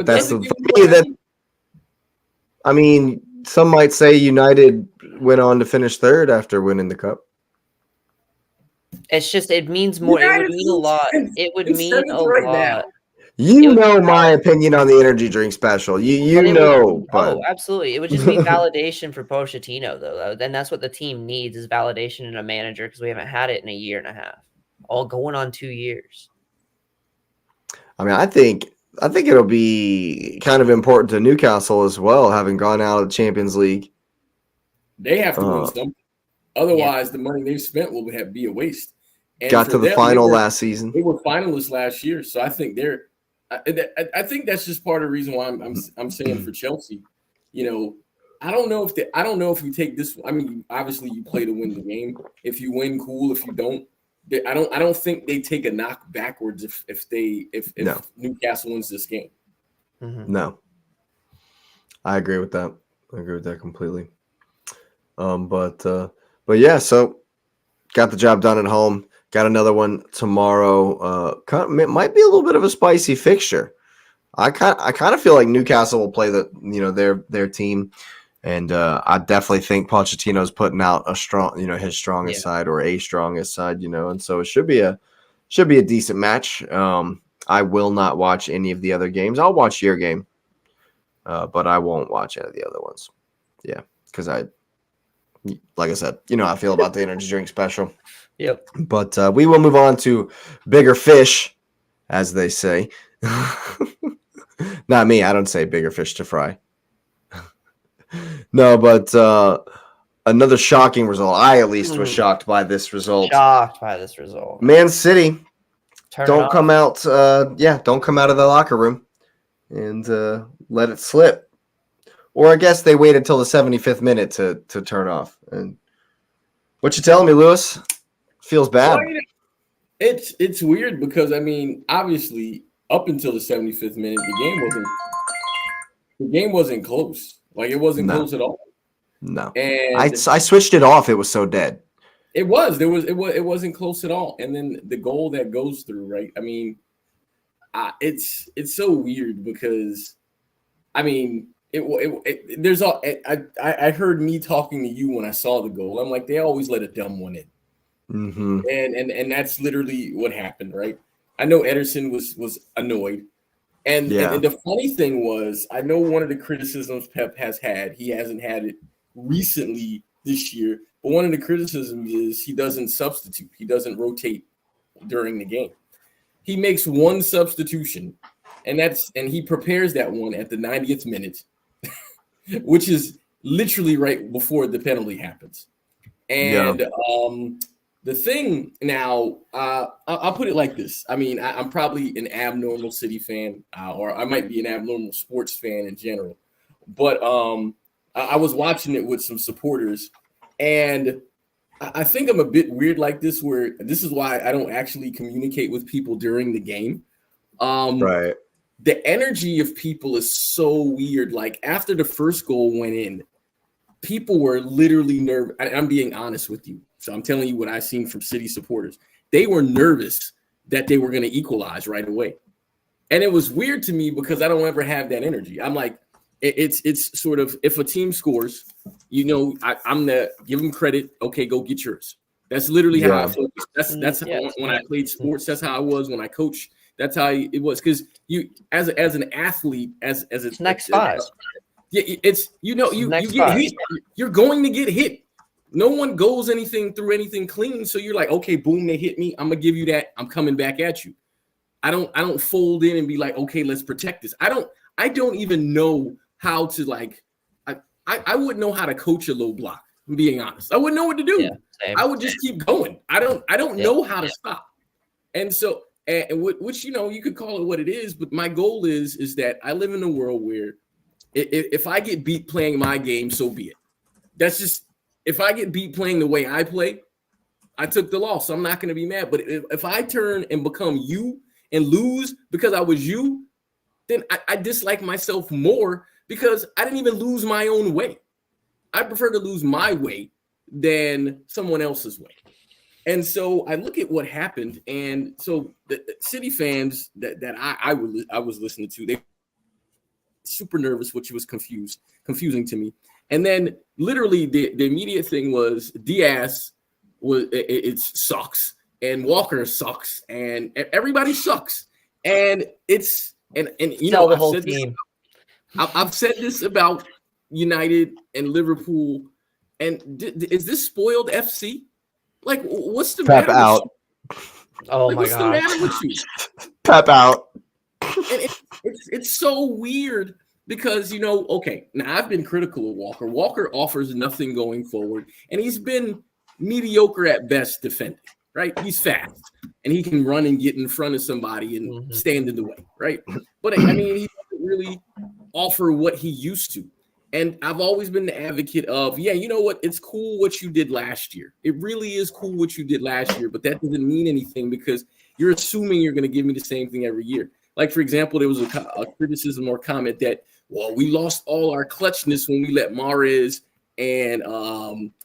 mean, some might say United went on to finish 3rd after winning the cup. It means more. It would mean a lot. It would mean a lot. You know my opinion on the energy drink special. You know. Oh, absolutely. It would just be validation for Pochettino, though. Then that's what the team needs is validation in a manager because we haven't had it in a year and a half. All going on 2 years. I mean, I think it'll be kind of important to Newcastle as well, having gone out of the Champions League. They have to win something. Otherwise, the money they've spent will be a waste. And got to the final last season. They were finalists last year, so I think I think that's just part of the reason why I'm saying for Chelsea. I don't know if you take this. I mean, obviously you play to win the game. If you win, cool. If you don't, I don't think they take a knock backwards if Newcastle wins this game. Mm-hmm. No, I agree with that. I agree with that completely. But yeah, so got the job done at home. Got another one tomorrow. It might be a little bit of a spicy fixture. I kind of feel like Newcastle will play their team, and I definitely think Pochettino's putting out a strong, his strongest side or a strongest side, and so it should be a decent match. I will not watch any of the other games. I'll watch your game, but I won't watch any of the other ones. Yeah, because like I said, how I feel about the energy drink special. Yep. But we will move on to bigger fish, as they say. Not me. I don't say bigger fish to fry. No, but another shocking result. I at least was shocked by this result. Man City don't come out. Don't come out of the locker room and let it slip. Or I guess they waited till the 75th minute to turn off. And what you telling me, Lewis? Feels bad. Well, it's weird because obviously up until the 75th minute, the game wasn't close. Like it wasn't close at all. No, and I switched it off. It was so dead. It wasn't close at all. And then the goal that goes through, right? It's so weird because, I heard me talking to you when I saw the goal. I'm like, they always let a dumb one in. Mm-hmm. And that's literally what happened, right? I know Ederson was annoyed. And the funny thing was, I know one of the criticisms Pep has had, he hasn't had it recently this year, but one of the criticisms is he doesn't substitute. He doesn't rotate during the game. He makes one substitution, and he prepares that one at the 90th minute, which is literally right before the penalty happens. And the thing now, I'll put it like this. I'm probably an abnormal City fan, or I might be an abnormal sports fan in general. But I was watching it with some supporters, and I think I'm a bit weird like this, where this is why I don't actually communicate with people during the game. Right. The energy of people is so weird. Like after the first goal went in, people were literally nervous. I'm being honest with you. So I'm telling you what I've seen from City supporters. They were nervous that they were going to equalize right away. And it was weird to me because I don't ever have that energy. I'm like, it's sort of, if a team scores, I'm the give them credit. Okay, go get yours. That's literally how I feel. That's when I played sports. That's how I was when I coached. That's how it was. Because you, as an athlete, as it's next five. Yeah, it's you get hit. You're going to get hit. No one goes through anything clean. So you're like, okay, boom, they hit me. I'm gonna give you that. I'm coming back at you. I don't fold in and be like, okay, let's protect this. I don't even know how to I wouldn't know how to coach a low block. I'm being honest. I wouldn't know what to do. Yeah, I would just keep going. I don't know how to stop. And so, which you could call it what it is, but my goal is that I live in a world where if I get beat playing my game, so be it. That's just, if I get beat playing the way I play, I took the loss. So I'm not going to be mad. But if I turn and become you and lose because I was you, then I dislike myself more because I didn't even lose my own way. I prefer to lose my way than someone else's way. And so I look at what happened. And so the City fans that I was listening to, they were super nervous, which was confusing to me. And then literally the immediate thing was Diaz it sucks, and Walker sucks, and everybody sucks. And the whole team. I've said this about United and Liverpool. And is this spoiled FC? Like, what's the Pep matter out. with you? Oh my what's god. What's the matter with you? Pep out. And it's so weird Because, okay, now I've been critical of Walker. Walker offers nothing going forward, and he's been mediocre at best defending, right? He's fast, and he can run and get in front of somebody and stand in the way, right? But, I mean, he doesn't really offer what he used to. And I've always been the advocate of, yeah, you know what? It's cool what you did last year. It really is cool what you did last year, but that doesn't mean anything because you're assuming you're going to give me the same thing every year. Like, for example, there was a criticism or comment that, well, we lost all our clutchness when we let Mahrez and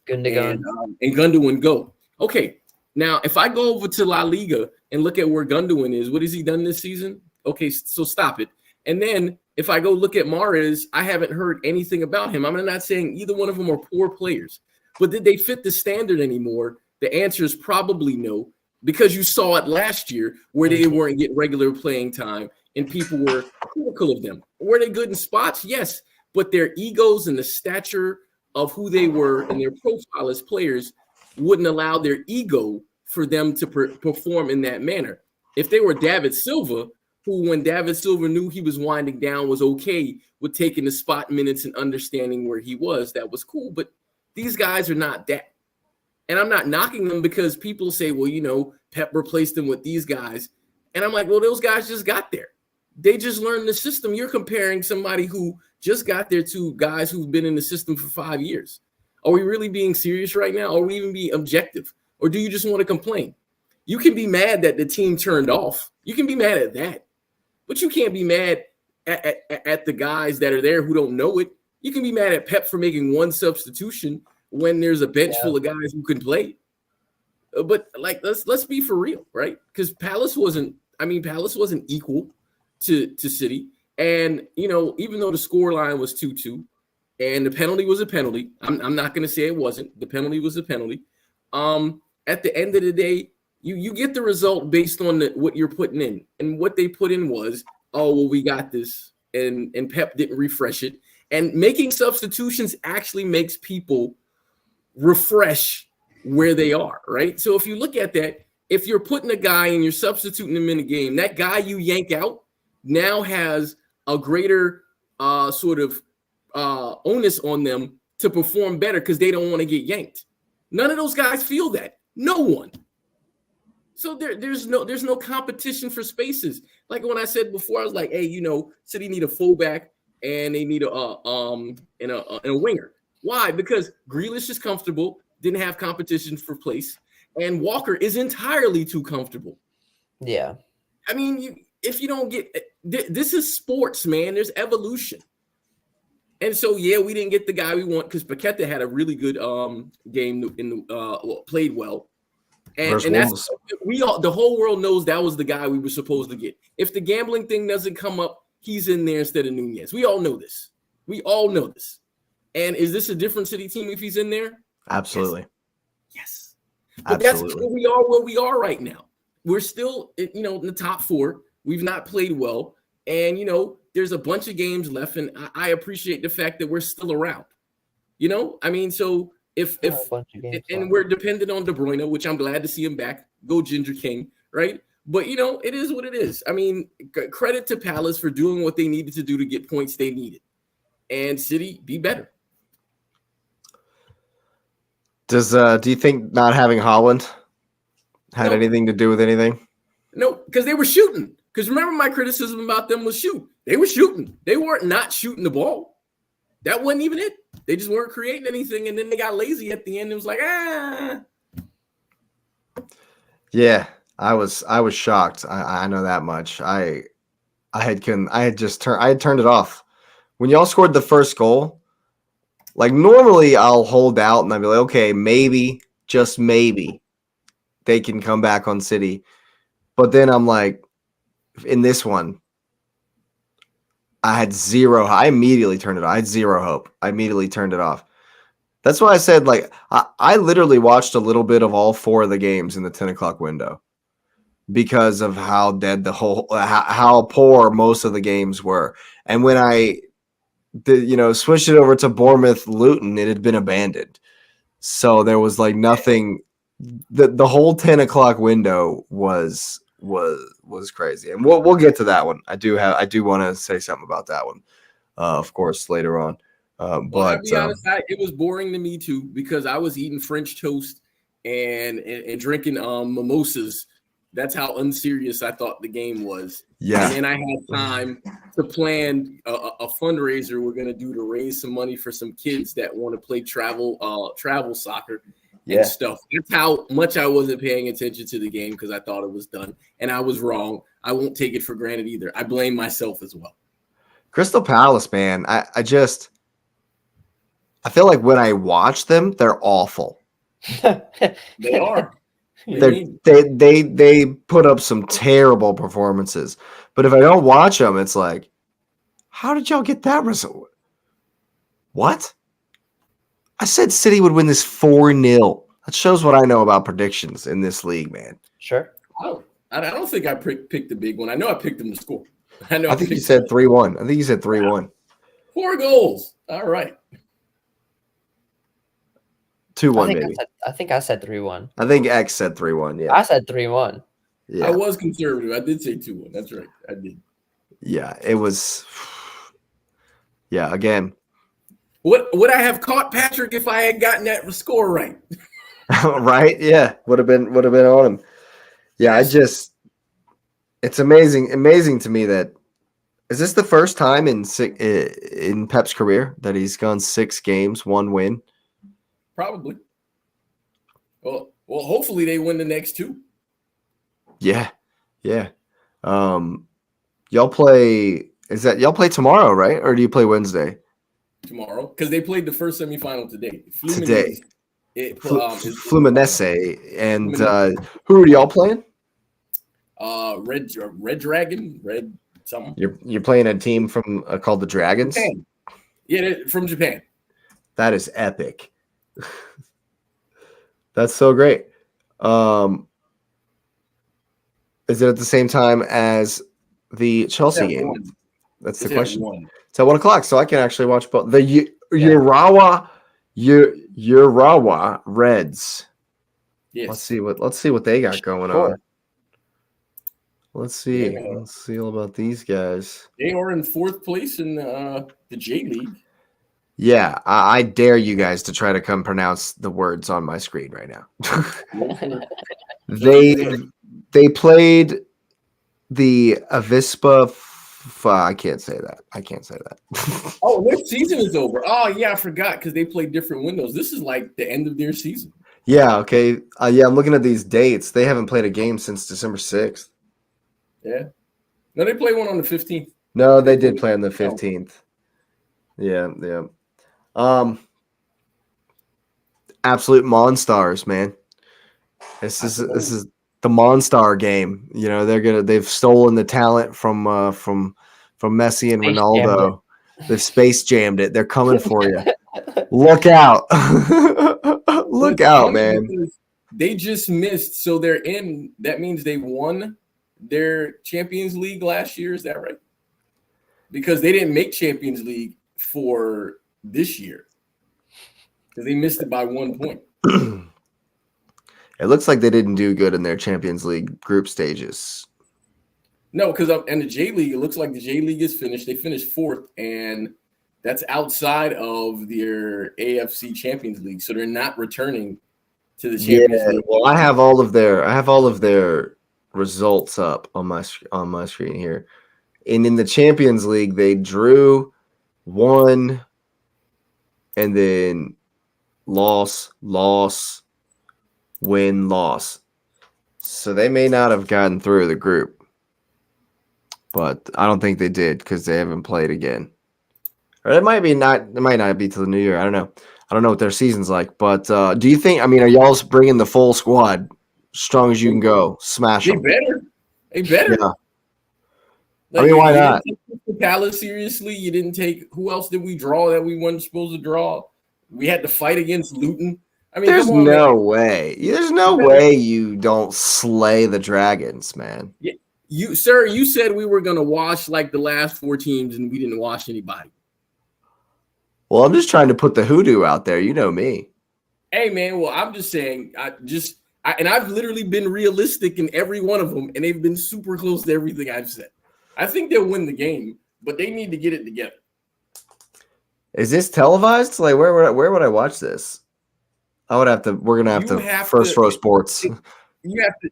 Gundogan go. Okay, now if I go over to La Liga and look at where Gundogan is, what has he done this season? Okay, so stop it. And then if I go look at Mahrez, I haven't heard anything about him. I'm not saying either one of them are poor players, but did they fit the standard anymore? The answer is probably no, because you saw it last year where they weren't getting regular playing time and people were critical of them. Were they good in spots? Yes, but their egos and the stature of who they were and their profile as players wouldn't allow their ego for them to perform in that manner. If they were David Silva, who when David Silva knew he was winding down was okay with taking the spot minutes and understanding where he was, that was cool. But these guys are not that. And I'm not knocking them because people say, well, Pep replaced them with these guys. And I'm like, well, those guys just got there. They just learned the system. You're comparing somebody who just got there to guys who've been in the system for 5 years. Are we really being serious right now? Or are we even being objective? Or do you just want to complain? You can be mad that the team turned off. You can be mad at that. But you can't be mad at the guys that are there who don't know it. You can be mad at Pep for making one substitution when there's a bench full of guys who can play. But let's be for real, right? Because Palace wasn't equal to City. And, even though the score line was 2-2 and the penalty was a penalty, I'm not going to say it wasn't. The penalty was a penalty. At the end of the day, you get the result based on what you're putting in. And what they put in was, we got this. And Pep didn't refresh it. And making substitutions actually makes people refresh where they are, right? So if you look at that, if you're putting a guy and you're substituting him in a game, that guy you yank out now has a greater onus on them to perform better because they don't want to get yanked. None of those guys feel that. No one. So there's no competition for spaces. Like when I said before, I was like, hey, City need a fullback and they need a winger. Why? Because Grealish is comfortable, didn't have competition for place, and Walker is entirely too comfortable. Yeah. I mean, if you don't get this is sports, man. There's evolution. And so, we didn't get the guy we want because Paqueta had a really good game played well. And that's the whole world knows that was the guy we were supposed to get. If the gambling thing doesn't come up, he's in there instead of Nunez. We all know this. And is this a different City team if he's in there? Absolutely. Yes. But that's where we are right now. We're still, in the top 4. We've not played well. And, there's a bunch of games left. And I appreciate the fact that we're still around. So if we're dependent on De Bruyne, which I'm glad to see him back, go Ginger King, right? But, it is what it is. I mean, credit to Palace for doing what they needed to do to get points they needed. And City, be better. Do you think not having Haaland had anything to do with anything? No, because they were shooting. Because remember my criticism about them was shoot. They were shooting. They weren't not shooting the ball. That wasn't even it. They just weren't creating anything, and then they got lazy at the end. It was like, Yeah, I was shocked. I know that much. I had turned it off. When y'all scored the first goal, like normally I'll hold out and I'll be like, okay, maybe, just maybe they can come back on City. But then I'm like, in this one, I immediately turned it off. I had zero hope. I immediately turned it off. That's why I said, I literally watched a little bit of all 4 of the games in the 10 o'clock window because of how dead how poor most of the games were. And when I switched it over to Bournemouth Luton, it had been abandoned. So there was nothing. The whole 10 o'clock window was crazy, and we'll get to that one. I do want to say something about that one. of course, later on. Well, But I'll be honest, it was boring to me too because I was eating French toast and drinking mimosas. That's how unserious I thought the game was. yeah, And then I had time to plan a fundraiser we're gonna do to raise some money for some kids that want to play travel soccer and stuff. That's how much I wasn't paying attention to the game because I thought it was done, and I was wrong. I won't take it for granted either. I blame myself as well. Crystal Palace, man. I feel like when I watch them, they're awful. They are. They put up some terrible performances. But if I don't watch them, it's like, how did y'all get that result? What? I said City would win this 4-0. That shows what I know about predictions in this league, man. Sure. I don't think I picked the big one. I know I picked them to score. I think you said 3-1. I think you said 3-1. 4 goals. All right. 2-1, maybe. I think I said 3-1. I think X said 3-1. Yeah. I said 3-1. Yeah. I was conservative. I did say 2-1. That's right. I did. Yeah, it was. Yeah, again. What would I have caught Patrick if I had gotten that score right? Right? Yeah, would have been on him. Yeah, it's amazing to me that is this the first time in Pep's career that he's gone 6 games, 1 win? Probably. Well, hopefully they win the next 2. Yeah. Y'all play tomorrow, right? Or do you play Wednesday? Tomorrow, because they played the first semifinal today. Fluminense. And who are y'all playing? Red Dragon, Red something. You're playing a team from called the Dragons? Japan. Yeah, from Japan. That is epic. That's so great. Is it at the same time as the Chelsea game? 1. That's the It's question. 1. It's at 1 o'clock, so I can actually watch both. The Urawa Reds. Yes. Let's see what they got going on. Let's see. Yeah. Let's see all about these guys. They are in 4th place in the J League. Yeah, I dare you guys to try to come pronounce the words on my screen right now. They played the Avispa. I can't say that. Oh, their season is over. Oh, yeah, I forgot because they played different windows. This is like the end of their season. Yeah, okay. Yeah, I'm looking at these dates. They haven't played a game since December 6th. Yeah. No, they played one on the 15th. No, they did play on the 15th. Yeah. Absolute Monstars, man. This is the Monstar game. You know, they've stolen the talent from Messi and Ronaldo. They've space jammed it. They're coming for you. Look out. Look out, man. They just missed, so they're in. That means they won their Champions League last year. Is that right? Because they didn't make Champions League for this year. Because they missed it by 1 point. It looks like they didn't do good in their Champions League group stages. No, because in the J League, it looks like the J League is finished. They finished 4th, and that's outside of their AFC Champions League. So they're not returning to the Champions League. Well, I have all of their results up on my screen here. And in the Champions League, they drew, won, and then loss, win, loss. So they may not have gotten through the group, but I don't think they did because they haven't played again. Or it might not be till the new year. I don't know. I don't know what their season's like. But do you think? I mean, are y'all bringing the full squad, strong as you can go, smash them? They better. Yeah. Like, I mean, why not? You didn't take Palace seriously. You didn't take. Who else did we draw that we weren't supposed to draw? We had to fight against Luton. I mean, there's no way. There's no way you don't slay the Dragons, man. Yeah, you said we were gonna wash like the last 4 teams, and we didn't wash anybody. Well, I'm just trying to put the hoodoo out there. You know me. Hey, man. Well, I'm just saying. I've literally been realistic in every one of them, and they've been super close to everything I've said. I think they'll win the game, but they need to get it together. Is this televised? Like, where would I watch this? I would have to. We're gonna have You to have First to- Row Sports. You have to.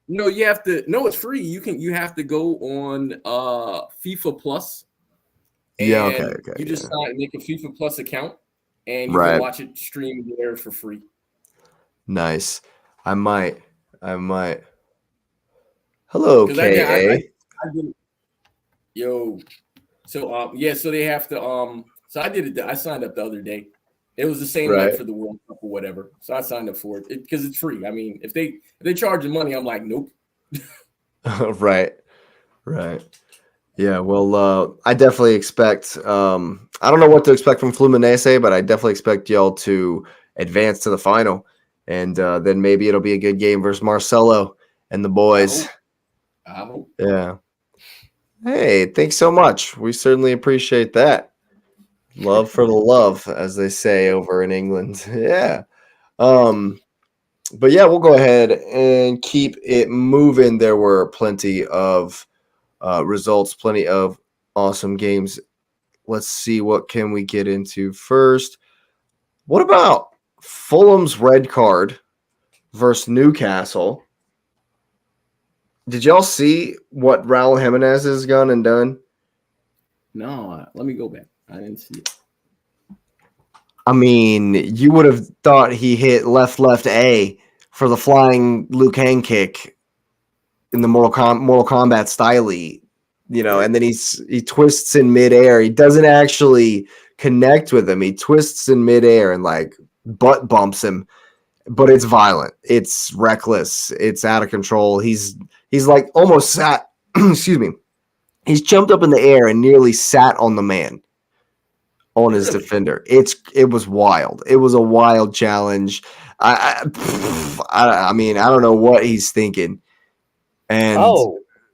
No, you have to. No, it's free. You have to go on FIFA Plus. And Yeah. Okay. you just make a FIFA Plus account, and you Right. can watch it streamed there for free. Nice. I might. Hello, KA. I did, yo. So so they have to so I did it. I signed up the other day. It was the same Right. night for the World Cup or whatever. So I signed up for it because it's free. I mean, if they charge the money, I'm like, nope. Right. Yeah. Well, I definitely expect. I don't know what to expect from Fluminense, but I definitely expect y'all to advance to the final, and then maybe it'll be a good game versus Marcelo and the boys. I hope. Yeah. Hey, thanks so much. We certainly appreciate that. Love for the love, as they say over in England. Yeah. But yeah, we'll go ahead and keep it moving. There were plenty of results, plenty of awesome games. Let's see, what can we get into first? What about Fulham's red card versus Newcastle? Did y'all see what Raul Jimenez has gone and done? No, let me go back. I didn't see it. I mean, you would have thought he hit left A for the flying Liu Kang kick in the Mortal Kombat style, and then he twists in midair. He doesn't actually connect with him. He twists in midair and like butt bumps him, but it's violent. It's reckless. It's out of control. He's like almost sat. Excuse me. He's jumped up in the air and nearly sat on the man, on his defender. It was wild. It was a wild challenge. I mean, I don't know what he's thinking. And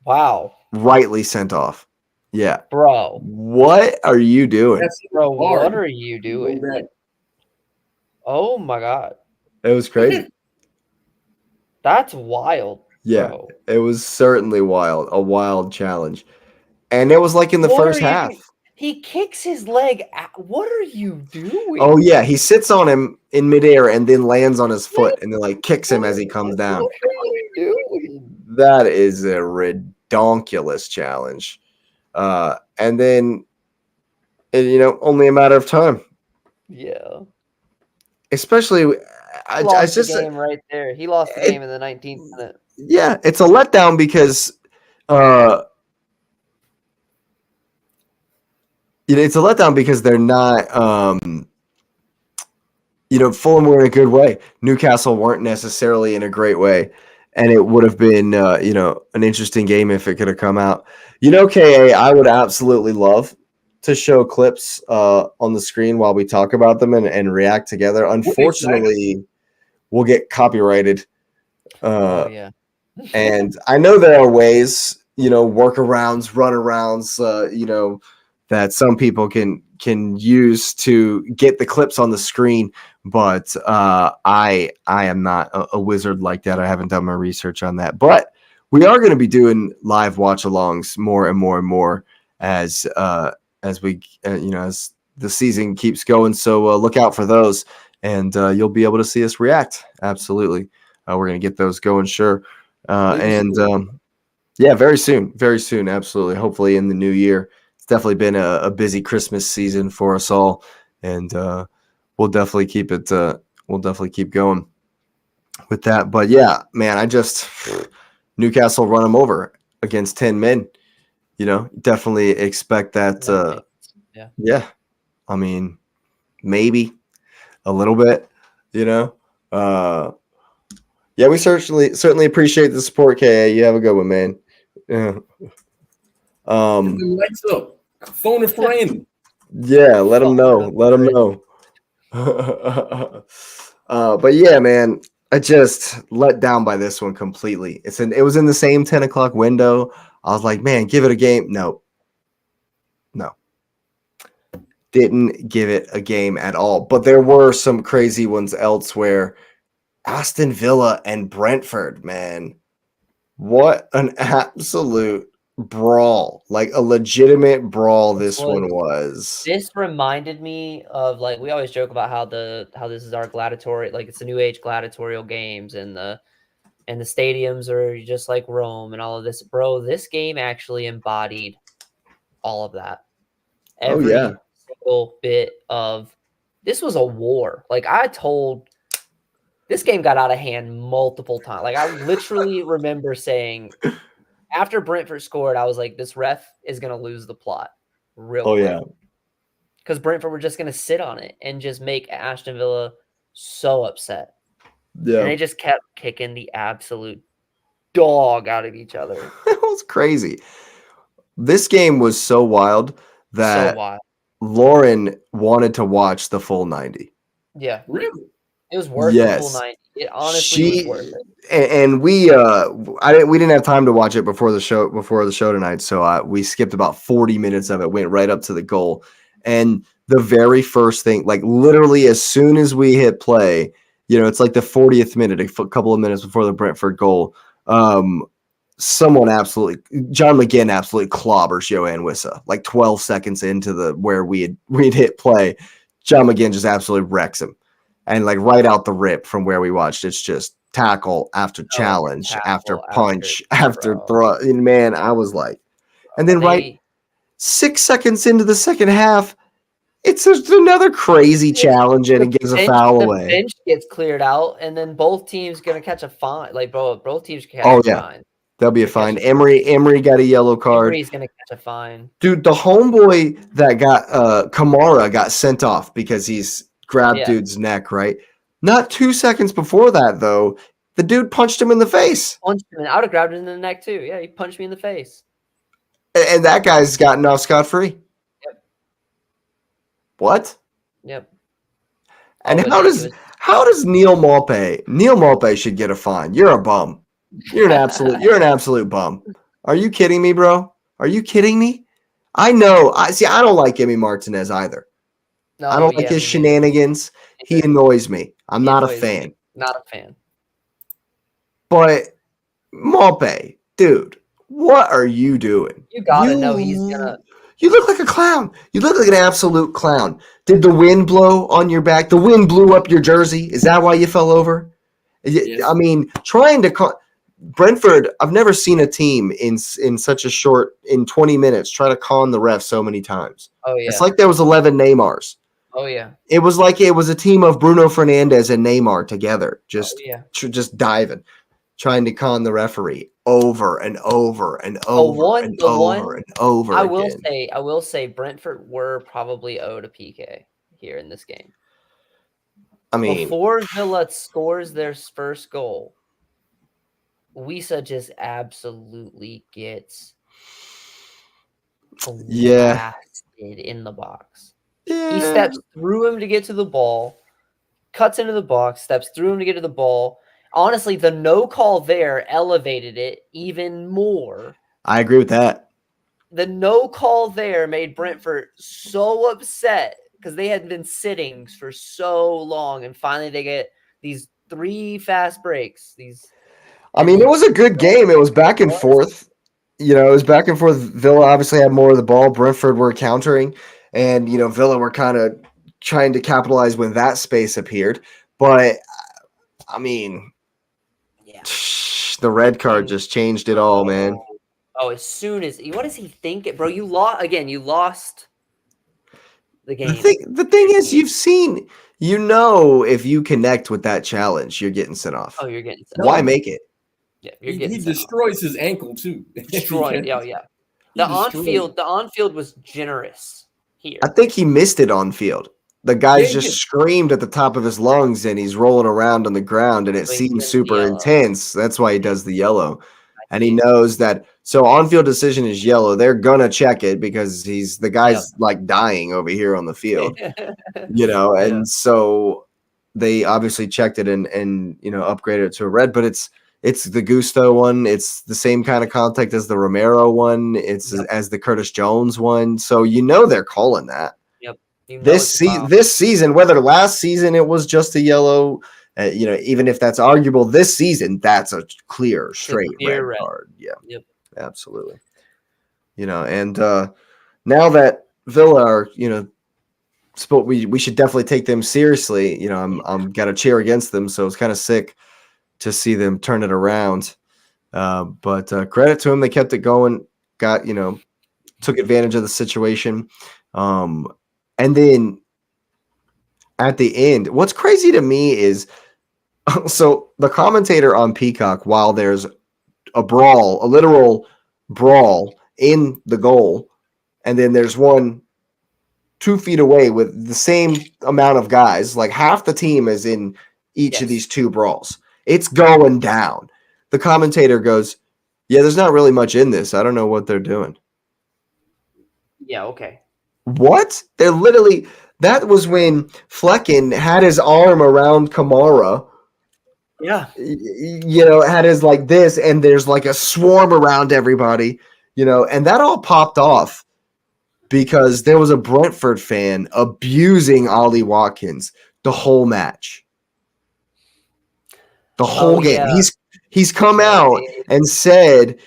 wow. Rightly sent off. Yeah. Bro. What are you doing? Bro, what are you doing? Oh my god. It was crazy. That's wild. Yeah. Bro. It was certainly wild. A wild challenge. And it was like in the first half. He kicks his leg out. What are you doing? Oh, yeah. He sits on him in midair and then lands on his foot and then like kicks him as he comes down. What are you doing? That is a ridiculous challenge. And then, only a matter of time. Yeah. Especially, He lost the game right there. He lost the game in the 19th minute. Yeah, it's a letdown because it's a letdown because they're not Fulham were in a good way. Newcastle weren't necessarily in a great way. And it would have been an interesting game if it could have come out. KA, I would absolutely love to show clips on the screen while we talk about them and react together. Unfortunately, we'll get copyrighted. Yeah. And I know there are ways, workarounds, runarounds, that some people can use to get the clips on the screen. But I am not a wizard like that. I haven't done my research on that. But we are going to be doing live watch-alongs more and more and more as we as the season keeps going. So look out for those, and you'll be able to see us react. Absolutely, we're going to get those going, sure. Yeah, very soon, absolutely. Hopefully in the new year. It's definitely been a busy Christmas season for us all, and we'll definitely keep it. We'll definitely keep going with that. But yeah, man, Newcastle run them over against 10 men. Definitely expect that. Yeah. I mean, maybe a little bit. Yeah, we certainly appreciate the support, KA. You have a good one, man. Yeah. Lights up. Phone a friend. Yeah, let them know. But yeah, man, I just let down by this one completely. It was in the same 10 o'clock window. I was like, man, give it a game. No. Didn't give it a game at all. But there were some crazy ones elsewhere. Aston Villa and Brentford, man. What an absolute brawl, like a legitimate brawl. This one was. This reminded me of, like, we always joke about how this is our gladiatorial, like it's the new age gladiatorial games, and the stadiums are just like Rome and all of this. Bro, this game actually embodied all of that. Every single bit of this was a war. Like, this game got out of hand multiple times. Like, I literally remember saying after Brentford scored, I was like, this ref is going to lose the plot real quick. Yeah. Because Brentford were just going to sit on it and just make Aston Villa so upset. Yeah. And they just kept kicking the absolute dog out of each other. It was crazy. This game was so wild that Lauren wanted to watch the full 90. Yeah. Really? It was worth the full 90. It honestly was worth it. And we didn't have time to watch it before the show tonight, so we skipped about 40 minutes of it, went right up to the goal. And the very first thing, like literally as soon as we hit play, it's like the 40th minute, a couple of minutes before the Brentford goal, John McGinn absolutely clobbers Joanne Wissa, like 12 seconds into where we'd hit play. John McGinn just absolutely wrecks him. And like right out the rip from where we watched, it's just tackle after challenge, after punch, after throw. And man, I was like, and then 6 seconds into the second half, it's just another crazy challenge, and it gives a foul away. The bench gets cleared out, and then both teams gonna catch a fine. Like, both teams can catch a fine. There'll be a fine. Emery got a yellow card. Emery's gonna catch a fine. Dude, the homeboy that got Kamara got sent off because he's grabbed dude's neck, right? Not 2 seconds before that, though, the dude punched him in the face. I would have grabbed him in the neck, too. Yeah, he punched me in the face. And that guy's gotten off scot-free. Yep. What? Yep. And how does Neil Maupay should get a fine? You're a bum. You're an absolute bum. Are you kidding me, bro? Are you kidding me? I know. I don't like Emi Martinez either. No, I don't like his shenanigans. He annoys me. I'm not a fan. Not a fan. But Maupay, dude, what are you doing? You gotta know he's gonna. You look like a clown. You look like an absolute clown. Did the wind blow on your back? The wind blew up your jersey. Is that why you fell over? Yes. I mean, trying to Brentford. I've never seen a team in such a short 20 minutes try to con the ref so many times. Oh yeah. It's like there was 11 Neymars. Oh yeah. It was like it was a team of Bruno Fernandes and Neymar together, just diving, trying to con the referee over and over and over and over. I will say, Brentford were probably owed a PK here in this game. I mean, before Villa scores their first goal, Wissa just absolutely gets blasted in the box. Yeah. He steps through him to get to the ball, cuts into the box, steps through him to get to the ball. Honestly, the no call there elevated it even more. I agree with that. The no call there made Brentford so upset because they had been sitting for so long, and finally they get these 3 fast breaks. I mean, it was a good game. It was back and forth. It was back and forth. Villa obviously had more of the ball. Brentford were countering. And, Villa were kind of trying to capitalize when that space appeared. But, I mean, the red card just changed it all, man. Oh, as soon as – what does he think? Bro, you lost the game. The thing is, you've seen – if you connect with that challenge, you're getting sent off. Oh, you're getting sent off. Why make it? Yeah, he destroys his ankle, too. Destroyed, yeah. The on-field was generous. Here. I think he missed it on field. The guy's just screamed at the top of his lungs, and he's rolling around on the ground, and it seems super intense. That's why he does the yellow. And he knows that. So on-field decision is yellow. They're going to check it because the guy's like dying over here on the field, and so they obviously checked it and upgraded it to a red, but it's the Gusto one. It's the same kind of contact as the Romero one. It's as the Curtis Jones one. So they're calling that. Yep. This season, whether last season it was just a yellow, even if that's arguable, this season that's a clear, straight red card. Yeah. Yep. Absolutely. And now that Villa are, we should definitely take them seriously. I'm got to cheer against them, so it's kind of sick to see them turn it around. But credit to them, they kept it going. Took advantage of the situation, and then at the end, what's crazy to me is, so the commentator on Peacock, while there's a literal brawl in the goal, and then there's one 2 feet away with the same amount of guys, like half the team is in each of these 2 brawls. It's going down. The commentator goes, "Yeah, there's not really much in this. I don't know what they're doing." Yeah, okay. What? They're literally, that was when Flecken had his arm around Kamara. Yeah. Had his like this, and there's like a swarm around everybody, and that all popped off because there was a Brentford fan abusing Ollie Watkins the whole match. The whole game. Yeah. He's come out and said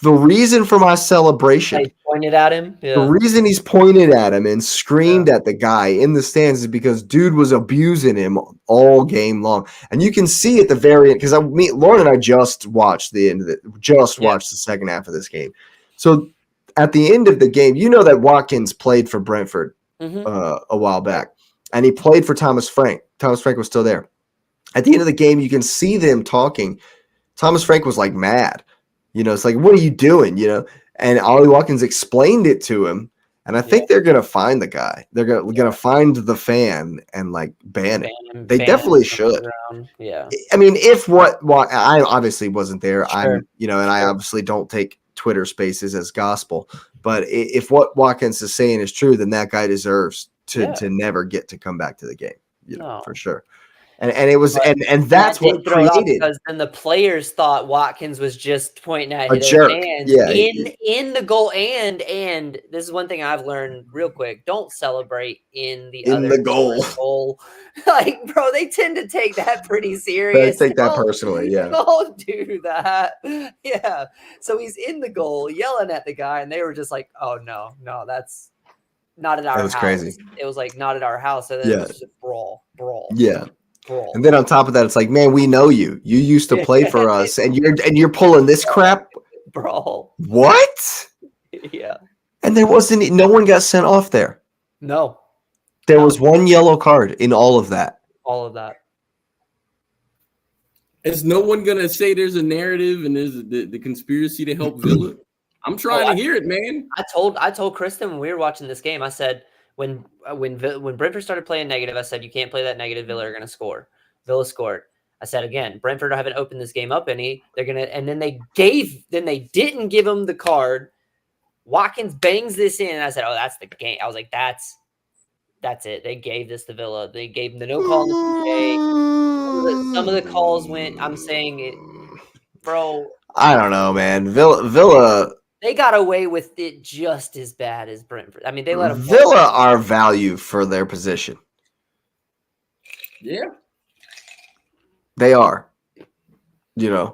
the reason for my celebration. He pointed at him. Yeah. The reason he's pointed at him and screamed at the guy in the stands is because dude was abusing him all game long. And you can see at the very end, because Lauren and I just watched the end of it, watched the second half of this game. So at the end of the game, that Watkins played for Brentford a while back, and he played for Thomas Frank. Thomas Frank was still there. At the end of the game, you can see them talking. Thomas Frank was like mad. It's like, what are you doing? And Ollie Watkins explained it to him. And I think they're going to find the guy. They're going to find the fan and like ban it. They definitely should. Yeah. I mean, I obviously wasn't there. Sure. And I obviously don't take Twitter spaces as gospel. But if what Watkins is saying is true, then that guy deserves to never get to come back to the game. For sure. And it was, and that's what created, because then the players thought Watkins was just pointing at a jerk. In the goal, and this is one thing I've learned real quick: don't celebrate in the goal. Like, bro, they tend to take that pretty serious. They take that personally. Yeah, don't do that. Yeah. So he's in the goal, yelling at the guy, and they were just like, "Oh no, that's not at our house." Crazy. It was like not at our house, and then it was just brawl. Yeah. And then on top of that, it's like, man, we know you. You used to play for us, and you're pulling this crap. Brawl. What? Yeah. And there wasn't. No one got sent off there. No. There was one yellow card in all of that. All of that. Is no one gonna say there's a narrative and there's the conspiracy to help Villa? I'm trying to hear it, man. I told Kristen when we were watching this game, I said, When Brentford started playing negative, I said, you can't play that negative. Villa are going to score. Villa scored. I said, again, Brentford haven't opened this game up any. They're going to, and then they didn't give him the card. Watkins bangs this in. And I said, oh, that's the game. I was like, that's it. They gave this to Villa. They gave him the no call in the PK. Some of the calls went, I'm saying it, bro. I don't know, man. Villa. They got away with it just as bad as Brentford. I mean, they let them. Villa are value for their position. Yeah, they are. Yeah.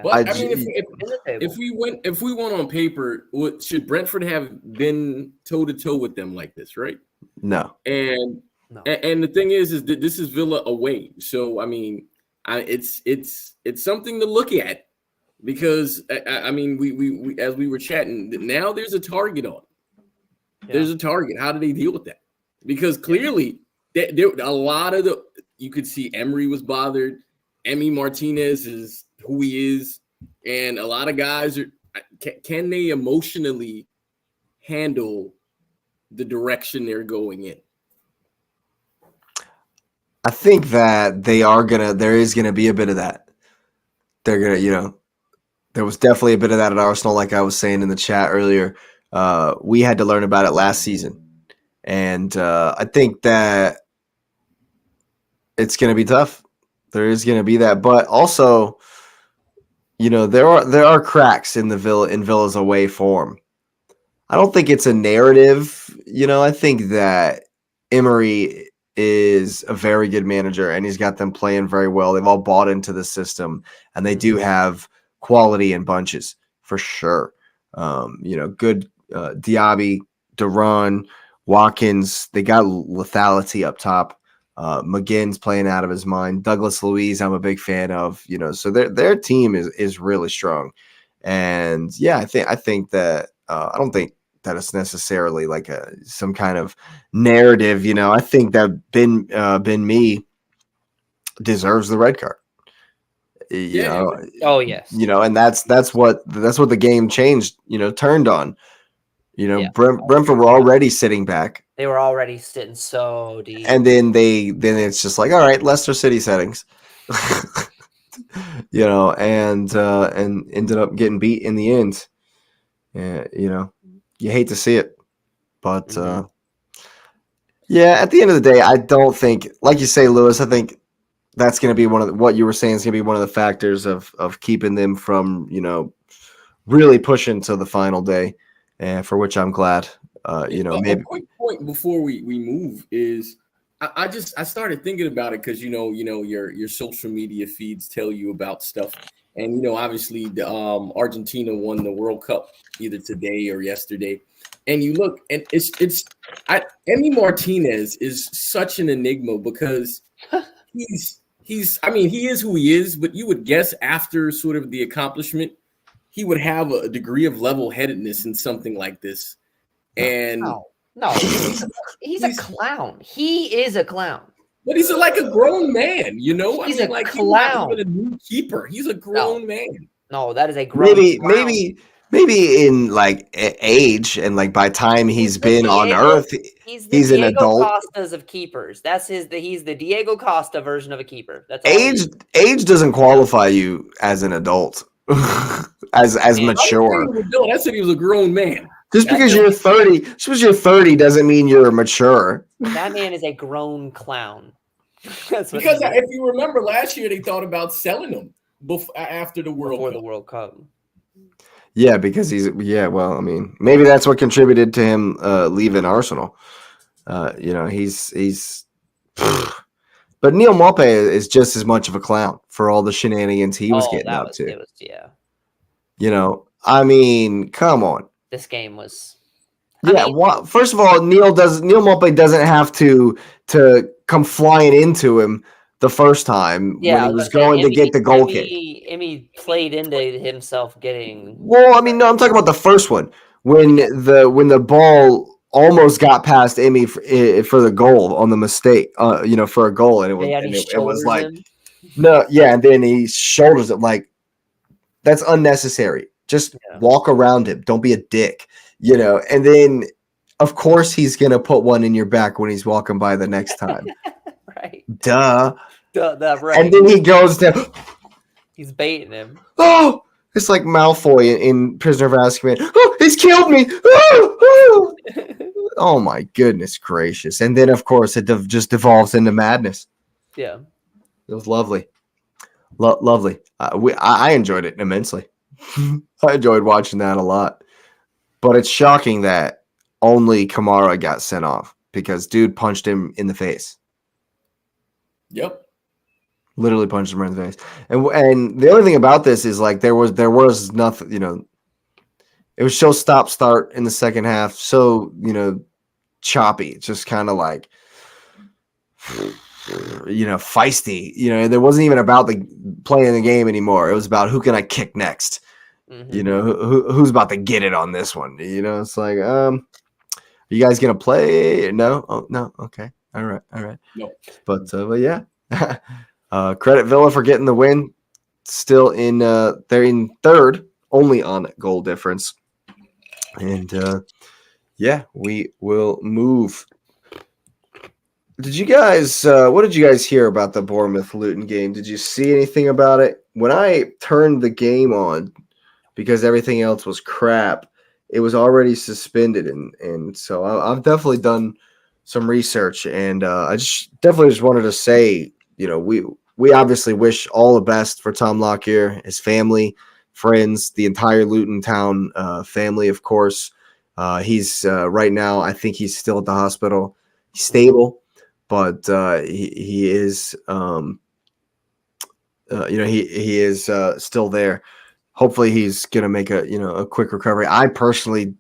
But I mean, if we went on paper, should Brentford have been toe to toe with them like this, right? No. And the thing is that this is Villa away, so I mean, it's something to look at. Because I mean, we as we were chatting, now there's a target on. There's a target. How do they deal with that? Because clearly, there a lot of you could see Emery was bothered. Emi Martinez is who he is, and a lot of guys are. Can they emotionally handle the direction they're going in? I think that there is gonna be a bit of that. They're gonna, there was definitely a bit of that at Arsenal, like I was saying in the chat earlier. We had to learn about it last season. And I think that it's going to be tough. There is going to be that. But also, there are cracks in Villa's away form. I don't think it's a narrative. I think that Emery is a very good manager, and he's got them playing very well. They've all bought into the system, and they do have quality in bunches for sure. Good Diaby, Duran, Watkins. They got lethality up top. McGinn's playing out of his mind. Douglas Luiz, I'm a big fan of. So their team is really strong. And yeah, I think that I don't think that it's necessarily like some kind of narrative. I think that Ben Mee deserves the red card. Oh yes. And that's what the game changed. Turned on. Brentford were already sitting back. They were already sitting so deep. And then it's just like, all right, Leicester City settings. And ended up getting beat in the end. You hate to see it, but at the end of the day, I don't think, like you say, Lewis, I think that's going to be what you were saying is going to be one of the factors of keeping them from, really pushing to the final day, and for which I'm glad. Maybe a quick point before we move is I started thinking about it because your social media feeds tell you about stuff, and obviously the Argentina won the World Cup either today or yesterday, and you look and it's Emi Martinez is such an enigma because he is who he is, but you would guess after sort of the accomplishment he would have a degree of level-headedness in something like this. And no, he's a clown. He is a clown. But he's like a grown man, He's a clown. He's not even a new keeper. He's a grown man. No, that is a grown clown. Maybe in like age and like by time he's been on Earth, he's an adult. Costas of keepers. He's the Diego Costa version of a keeper. That's all age doesn't qualify you as an adult, as mature. I said he was a grown man. Just because you're 30 doesn't mean you're mature. That man is a grown clown. Because if you remember last year, they thought about selling him after the World Cup. Yeah, because maybe that's what contributed to him leaving Arsenal. But Neil Maupay is just as much of a clown for all the shenanigans he was getting up to. Come on. This game was. First of all, Neil Maupay doesn't have to come flying into him the first time when he was going to get the goal kick. Emi played into himself getting. Well, no, I'm talking about the first one when the ball almost got past Emi for the goal on the mistake, for a goal, and it was like him. No, yeah, and then he shoulders it like that's unnecessary. Just walk around him. Don't be a dick, And then, of course, he's gonna put one in your back when he's walking by the next time. Right. Duh. Right. And then he goes down. He's baiting him. Oh, it's like Malfoy in Prisoner of Azkaban. Oh, he's killed me. Oh, oh my goodness gracious! And then, of course, it just devolves into madness. Yeah, it was lovely, lovely. I enjoyed it immensely. I enjoyed watching that a lot. But it's shocking that only Kamara got sent off because dude punched him in the face. Yep. Literally punched him right in the face. And the other thing about this is like there was nothing, it was so stop start in the second half, so choppy. It's just kind of like feisty. There wasn't even about the playing the game anymore. It was about who can I kick next. Mm-hmm. Who's about to get it on this one? It's like, are you guys gonna play? No, oh no, okay, all right. No. But yeah. Credit Villa for getting the win. Still they're in third, only on goal difference. And we will move. Did you guys? What did you guys hear about the Bournemouth Luton game? Did you see anything about it? When I turned the game on, because everything else was crap, it was already suspended, and so I've definitely done some research, and I definitely wanted to say, we obviously wish all the best for Tom Lockyer, his family, friends, the entire Luton Town family, of course. He's right now, I think he's still at the hospital. He's stable, but he is, he is still there. hopefully he's going to make a quick recovery. I personally,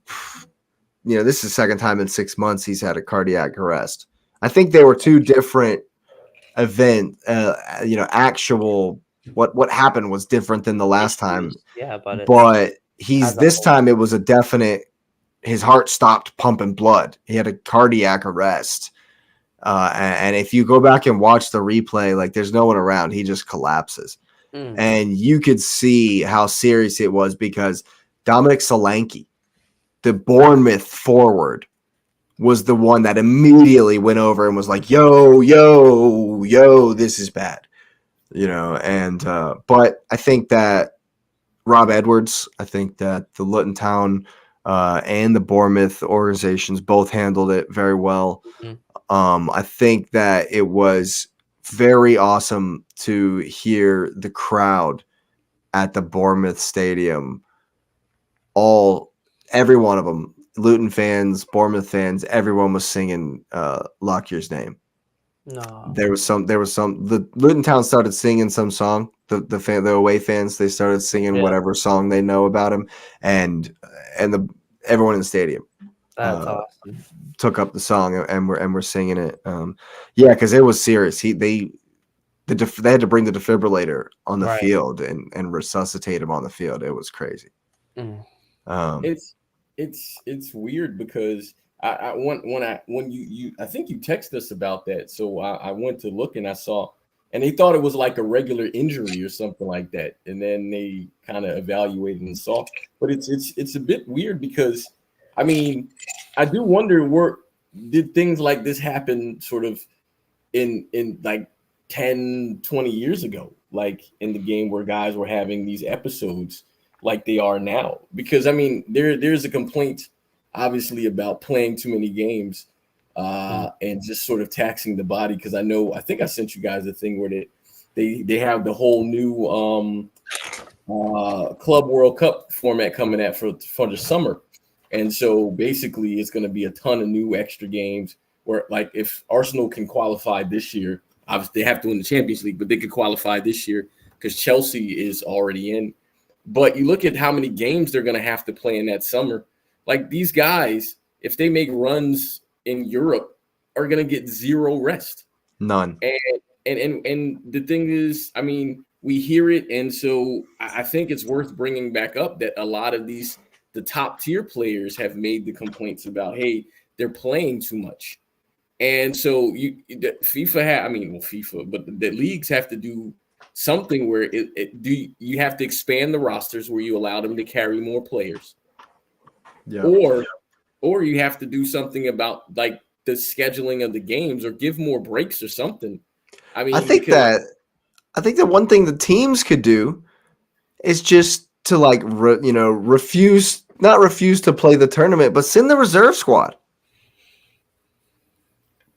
this is the second time in 6 months he's had a cardiac arrest. I think they were two different actual what happened was different than the last time. Yeah, but he's this time it was a definite. His heart stopped pumping blood. He had a cardiac arrest. And if you go back and watch the replay, like there's no one around, he just collapses. And you could see how serious it was because Dominic Solanke, the Bournemouth forward, was the one that immediately went over and was like, yo, this is bad. But I think that Rob Edwards, I think that the Luton Town and the Bournemouth organizations both handled it very well. I think that it was very awesome to hear the crowd at the Bournemouth stadium, every one of them, Luton fans, Bournemouth fans, everyone was singing Lockyer's name. No, there was some. The Luton Town started singing some song. The away fans, they started singing whatever song they know about him, and everyone in the stadium. That's awesome. Took up the song and we're singing it. Because it was serious. They had to bring the defibrillator on the field and resuscitate him on the field. It was crazy. It's weird because I think you texted us about that. So I went to look and I saw, and they thought it was like a regular injury or something like that. And then they kind of evaluated and saw, but it's a bit weird because, I mean, I do wonder did things like this happen sort of in like 10, 20 years ago, like in the game where guys were having these episodes like they are now? Because, I mean, there's a complaint obviously about playing too many games and just sort of taxing the body. Because I think I sent you guys a thing where they have the whole new Club World Cup format coming out for the summer. And so basically it's going to be a ton of new extra games where, like, if Arsenal can qualify this year, obviously they have to win the Champions League, but they could qualify this year because Chelsea is already in. But you look at how many games they're going to have to play in that summer. Like, these guys, if they make runs in Europe, are going to get zero rest. None. And the thing is, I mean, we hear it. And so I think it's worth bringing back up that a lot of the top tier players have made the complaints about, hey, they're playing too much. And so the leagues have to do something where you have to expand the rosters where you allow them to carry more players. Yeah. Or you have to do something about like the scheduling of the games or give more breaks or something. I mean, I think that one thing the teams could do is just to refuse to play the tournament, but send the reserve squad.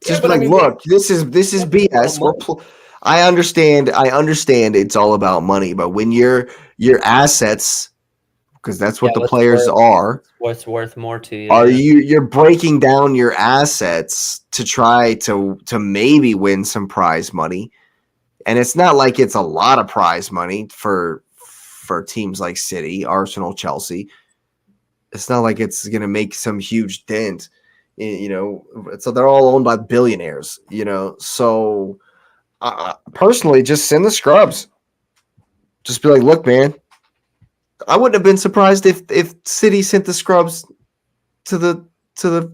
Just look, this is BS. I understand it's all about money, but when your assets, because that's what the players are, what's worth more to you? You're breaking down your assets to try to maybe win some prize money, and it's not like it's a lot of prize money for teams like City, Arsenal, Chelsea. It's not like it's going to make some huge dent, so they're all owned by billionaires, so personally, just send the scrubs. Just be like, look, man, I wouldn't have been surprised if City sent the scrubs to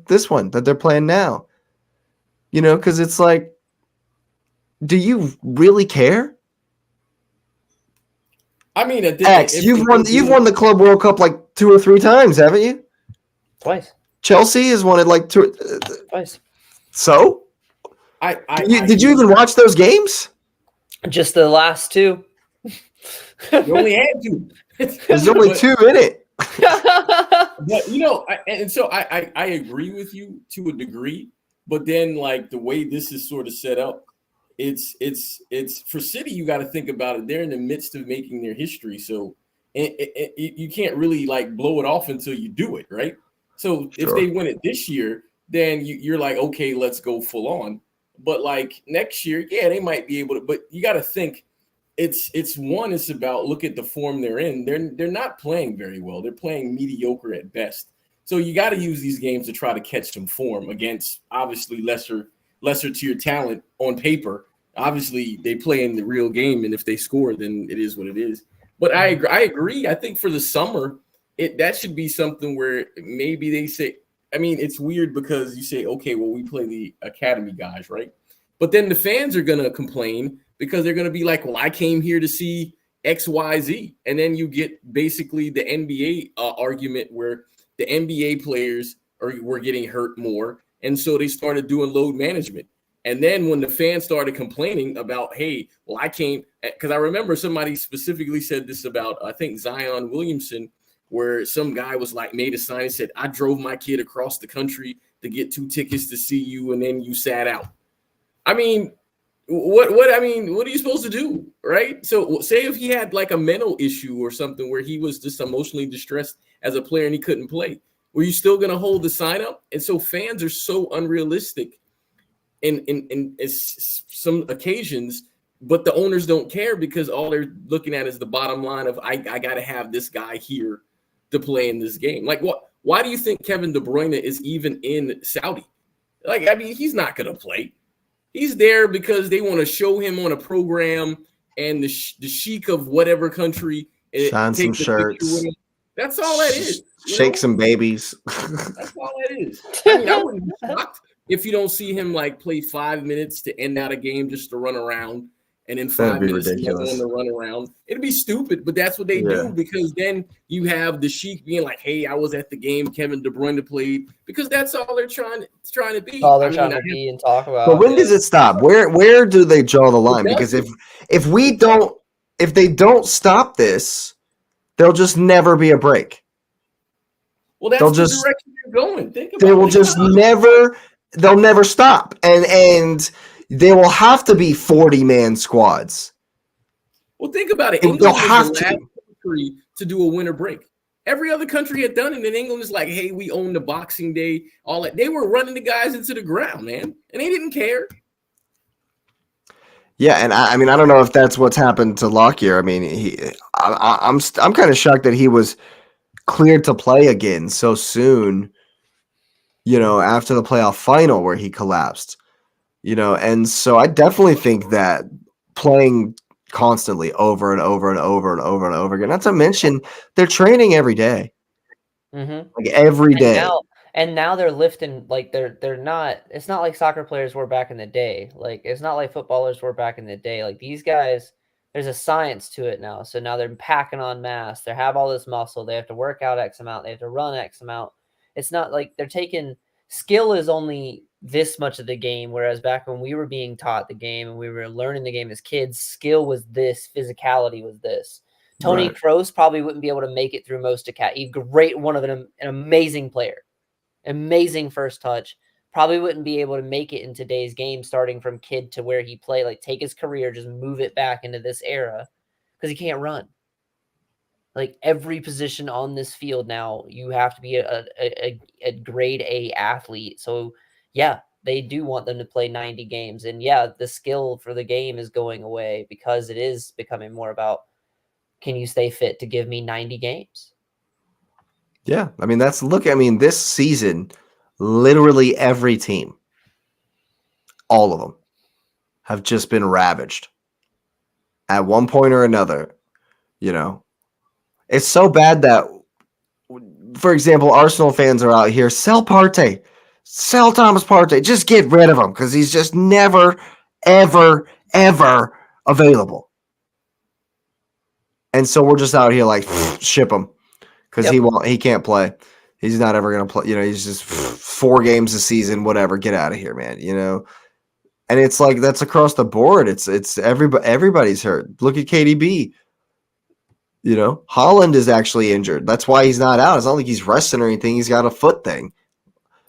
this one that they're playing now, because it's like, do you really care? I mean, you've won the Club World Cup like 2 or 3 times, haven't you? Twice. Chelsea has won it like 2 twice. So, did you even watch those games? Just the last 2. You only had 2. There's only 2 in it. But I agree with you to a degree. But then, like, the way this is sort of set up, it's for City. You got to think about it. They're in the midst of making their history, so you can't really like blow it off until you do it, right? So if they win it this year, then you're like, okay, let's go full on. But like next year, yeah, they might be able to. But you got to think, it's about look at the form they're in. They're not playing very well. They're playing mediocre at best. So you got to use these games to try to catch some form against obviously lesser tier talent on paper. Obviously, they play in the real game, and if they score, then it is what it is. But I agree. I think for the summer, that should be something where maybe they say. I mean, it's weird because you say, okay, well, we play the academy guys, right? But then the fans are gonna complain because they're gonna be like, well, I came here to see X, Y, Z, and then you get basically the NBA argument where the NBA players were getting hurt more, and so they started doing load management. And then when the fans started complaining about, hey, well, I came because I remember somebody specifically said this about, I think, Zion Williamson, where some guy was like made a sign and said, I drove my kid across the country to get 2 tickets to see you, and then you sat out. I mean, what are you supposed to do, right? So say if he had like a mental issue or something where he was just emotionally distressed as a player and he couldn't play, were you still going to hold the sign up? And so fans are so unrealistic in some occasions, but the owners don't care because all they're looking at is the bottom line of I got to have this guy here to play in this game. Like, why do you think Kevin De Bruyne is even in Saudi? Like, I mean, he's not going to play. He's there because they want to show him on a program, and the sheik of whatever country shine some shirts. That's all that is. Shake some babies. That's all that is. I mean, I wouldn't be shocked if you don't see him like play 5 minutes to end out a game just to run around, and in 5 minutes on the run around. It'd be stupid, but that's what they do, because then you have the sheik being like, "Hey, I was at the game Kevin De Bruyne played," because that's all they're trying to be. All they're trying to be and talk about. But when does it stop? Where do they draw the line? Because if they don't stop this, there'll just never be a break. Well, that's the direction you're going. Think about they will just never. They'll never stop, and they will have to be 40-man squads. Well, think about it. England was the last country to do a winter break. Every other country had done it, and England is like, "Hey, we own the Boxing Day." All that, they were running the guys into the ground, man, and they didn't care. Yeah, and I mean, I don't know if that's what's happened to Lockyer. I mean, I'm kind of shocked that he was cleared to play again so soon. After the playoff final where he collapsed. And so I definitely think that playing constantly over and over and over and over and over again, not to mention they're training every day. Mm-hmm. Like every day. And now they're lifting, like they're not, it's not like soccer players were back in the day. Like it's not like footballers were back in the day. Like these guys, there's a science to it now. So now they're packing on mass. They have all this muscle. They have to work out X amount. They have to run X amount. It's not like they're taking skill is only this much of the game, whereas back when we were being taught the game and we were learning the game as kids, skill was this, physicality was this. Tony Kroos probably wouldn't be able to make it through most of He's great, one of an amazing player, amazing first touch. Probably wouldn't be able to make it in today's game, starting from kid to where he played. Like take his career, just move it back into this era because he can't run. Like every position on this field now, you have to be a grade A athlete. So yeah, they do want them to play 90 games. And yeah, the skill for the game is going away because it is becoming more about, can you stay fit to give me 90 games? Yeah. I mean, this season, literally every team, all of them, have just been ravaged at one point or another. It's so bad that, for example, Arsenal fans are out here, sell Partey, sell Thomas Partey, just get rid of him because he's just never, ever, ever available. And so we're just out here like, ship him because he can't play. He's not ever going to play. He's just 4 games a season, whatever. Get out of here, man. And it's like that's across the board. It's everybody's hurt. Look at KDB. Holland is actually injured. That's why he's not out. It's not like he's resting or anything. He's got a foot thing.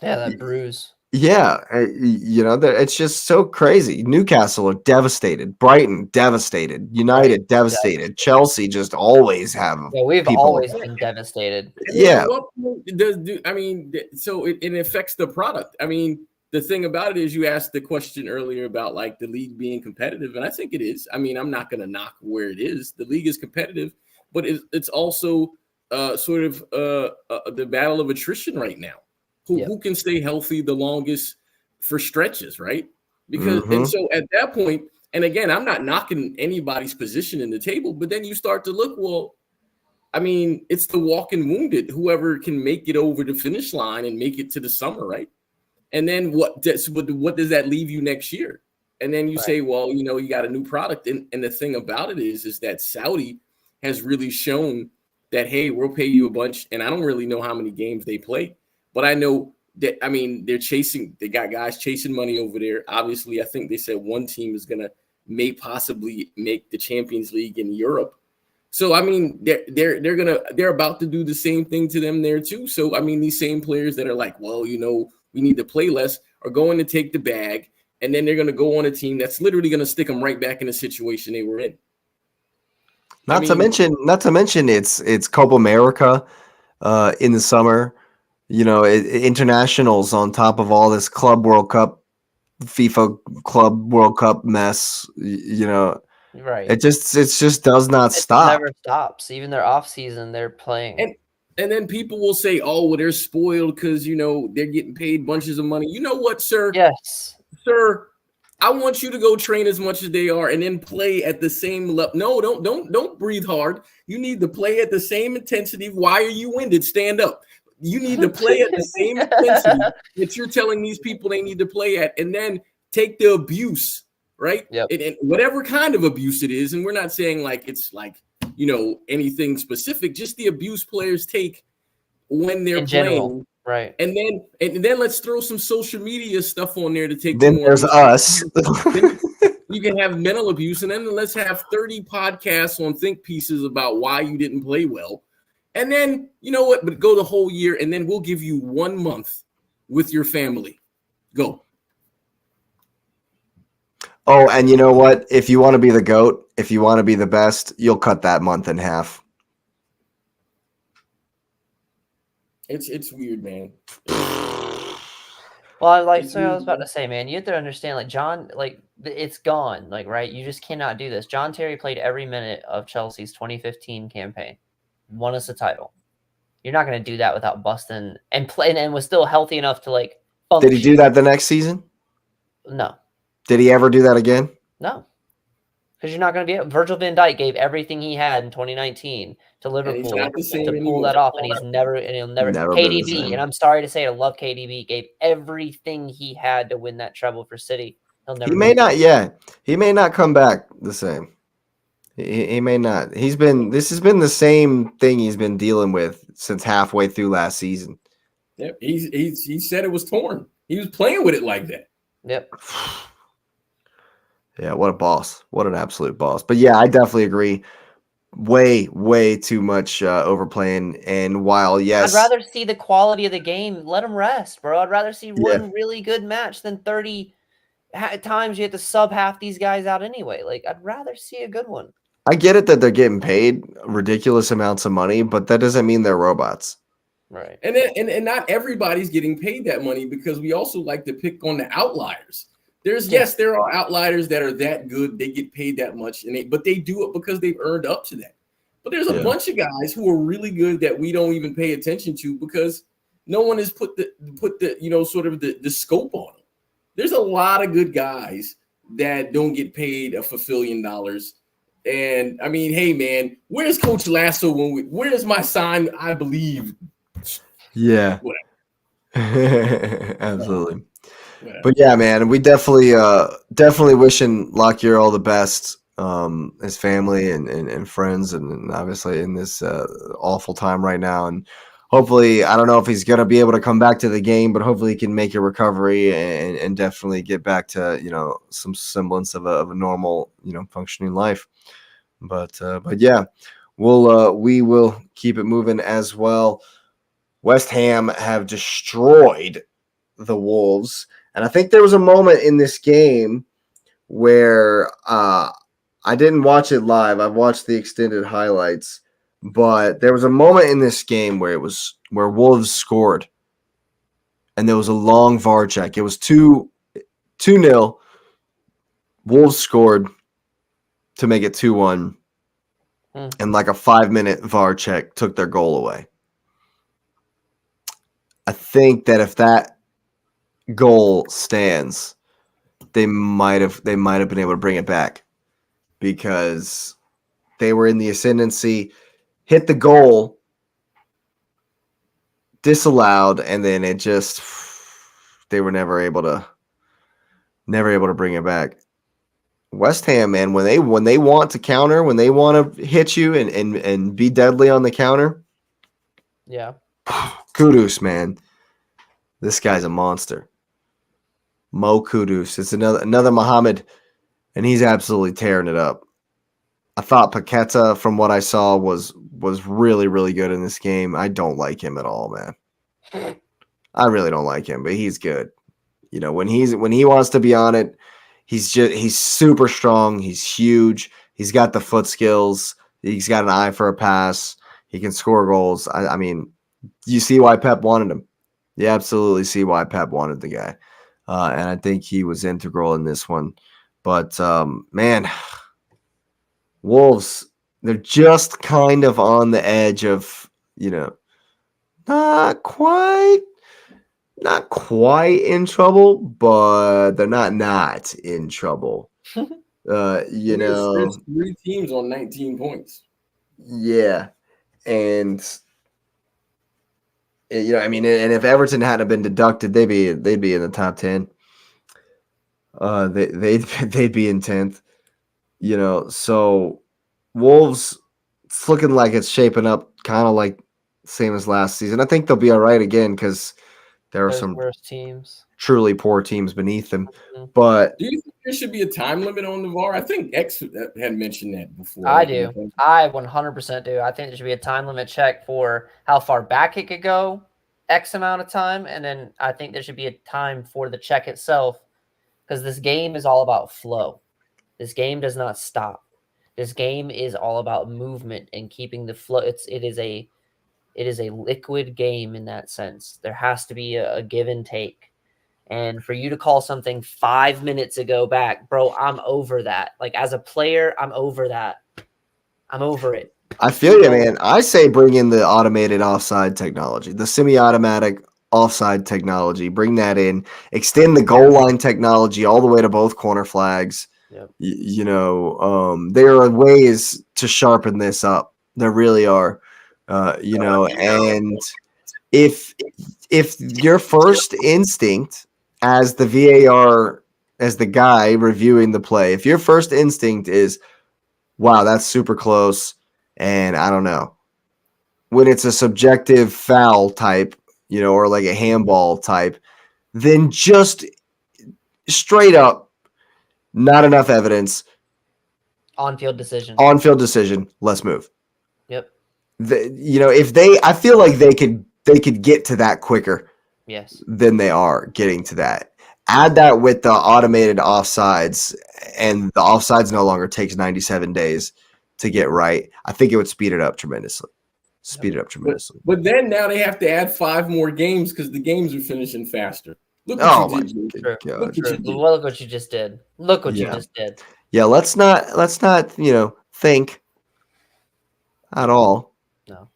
Yeah, that bruise. Yeah, it's just so crazy. Newcastle are devastated. Brighton devastated. United devastated. Chelsea just always have. Yeah, we've always been devastated. Yeah. So it affects the product. I mean, the thing about it is, you asked the question earlier about like the league being competitive, and I think it is. I mean, I'm not going to knock where it is. The league is competitive, but it's also sort of the battle of attrition right now. Who can stay healthy the longest for stretches, right? Because and so at that point, and again, I'm not knocking anybody's position in the table, but then you start to look, well, I mean, it's the walking wounded, whoever can make it over the finish line and make it to the summer, right? And then what does that leave you next year? And then you say, well, you know, you got a new product. And the thing about it is that Saudi has really shown that, hey, we'll pay you a bunch. And I don't really know how many games they play, but I know that, I mean, they got guys chasing money over there. Obviously, I think they said one team is going to possibly make the Champions League in Europe. So, I mean, they're about to do the same thing to them there too. So, I mean, these same players that are like, well, you know, we need to play less are going to take the bag, and then they're going to go on a team that's literally going to stick them right back in the situation they were in. Not to mention, it's Copa America in the summer. You know, internationals on top of all this Club World Cup, FIFA Club World Cup mess. You know, right? It just does not stop. It never stops. Even their off season, they're playing. And then people will say, oh, well, they're spoiled because, you know, they're getting paid bunches of money. You know what, sir? Yes. Sir, I want you to go train as much as they are and then play at the same level. No, don't breathe hard. You need to play at the same intensity. Why are you winded? Stand up. You need to play at the same intensity that you're telling these people they need to play at, and then take the abuse, right? Yep. And whatever kind of abuse it is. And we're not saying like it's like, you know, anything specific, just the abuse players take when they're playing. Right. And then let's throw some social media stuff on there to take then more there's us. You can have mental abuse, and then let's have 30 podcasts on think pieces about why you didn't play well. And then, you know what, but go the whole year, and then we'll give you 1 month with your family. Go. Oh, and you know what? If you want to be the GOAT, if you want to be the best, you'll cut that month in half. It's weird, man. Well, like, so I was about to say, man, you have to understand, like, John, like, it's gone, like, right? You just cannot do this. John Terry played every minute of Chelsea's 2015 campaign, won us a title. You're not going to do that without busting and playing, and was still healthy enough to, like, function. Did he do that the next season? No. Did he ever do that again? No. Because you're not going to be able. Virgil van Dijk gave everything he had in 2019 to Liverpool to pull that off, and he'll never KDB, and I'm sorry to say, I love KDB, gave everything he had to win that treble for City. He'll never. He may not. Yeah, he may not come back the same. He may not. This has been the same thing he's been dealing with since halfway through last season. Yep, he said it was torn. He was playing with it like that. Yep. Yeah, what a boss. What an absolute boss. But yeah, I definitely agree. Way too much overplaying. And while, yes. I'd rather see the quality of the game. Let them rest, bro. I'd rather see one really good match than 30 times you have to sub half these guys out anyway. Like, I'd rather see a good one. I get it that they're getting paid ridiculous amounts of money, but that doesn't mean they're robots. Right. And not everybody's getting paid that money, because we also like to pick on the outliers. There are outliers that are that good, they get paid that much, but they do it because they've earned up to that. But there's a bunch of guys who are really good that we don't even pay attention to because no one has put the you know, sort of the scope on them. There's a lot of good guys that don't get paid $1 billion. And I mean, hey man, where's Coach Lasso where's my sign? I believe. Yeah. Absolutely. But yeah, man, we definitely wishing Lockyer all the best, his family and friends, and obviously in this awful time right now. And hopefully, I don't know if he's going to be able to come back to the game, but hopefully he can make a recovery and definitely get back to, you know, some semblance of a normal, you know, functioning life. But yeah, we will keep it moving as well. West Ham have destroyed the Wolves. And I think there was a moment in this game where I didn't watch it live. I watched the extended highlights, but there was a moment in this game where Wolves scored, and there was a long VAR check. It was 2-0. Wolves scored to make it 2-1, and like a 5-minute VAR check took their goal away. I think that if that goal stands, they might have been able to bring it back because they were in the ascendancy, hit the goal, disallowed, and then they were never able to bring it back. West Ham, man, when they want to counter, when they want to hit you and be deadly on the counter, yeah, Kudus, man, this guy's a monster. Mo Kudus, it's another Mohammed, and he's absolutely tearing it up. I thought Paqueta, from what I saw, was really, really good in this game. I don't like him at all, man. I really don't like him, but he's good. You know, when he wants to be on it, he's super strong. He's huge. He's got the foot skills. He's got an eye for a pass. He can score goals. I mean, you see why Pep wanted him. You absolutely see why Pep wanted the guy. And I think he was integral in this one. But, man, Wolves, they're just kind of on the edge of, you know, not quite in trouble, but they're not in trouble. You know, there's 3 teams on 19 points. Yeah. And you know, I mean, and if Everton hadn't been deducted, they'd be in the top 10. They'd be in 10th. You know, so Wolves, it's looking like it's shaping up kind of like same as last season. I think they'll be all right again because there are some worse teams, truly poor teams beneath them. But do you think there should be a time limit on the VAR? I think X had mentioned that before. I do. I 100% do. I think there should be a time limit check for how far back it could go, X amount of time, and then I think there should be a time for the check itself, because this game is all about flow. This game does not stop. This game is all about movement and keeping the flow. It is a liquid game in that sense. There has to be a give and take. And for you to call something 5 minutes ago back, bro, I'm over that. Like, as a player, I'm over that. I'm over it. I feel you, man. I say bring in the automated offside technology, the semi-automatic offside technology. Bring that in. Extend the goal line technology all the way to both corner flags. Yep. You know, there are ways to sharpen this up. There really are. You know, and if your first instinct as the VAR, as the guy reviewing the play, if your first instinct is, wow, that's super close, and I don't know, when it's a subjective foul type, you know, or like a handball type, then just straight up, not enough evidence. On-field decision. Let's move. Yep. You know, I feel like they could get to that quicker. Yes. Than they are getting to that. Add that with the automated offsides, and the offsides no longer takes 97 days to get right. I think it would speed it up tremendously. But then now they have to add 5 more games because the games are finishing faster. Look what you did. Look what you just did. Look what you just did. Yeah, let's not, you know, think at all. No.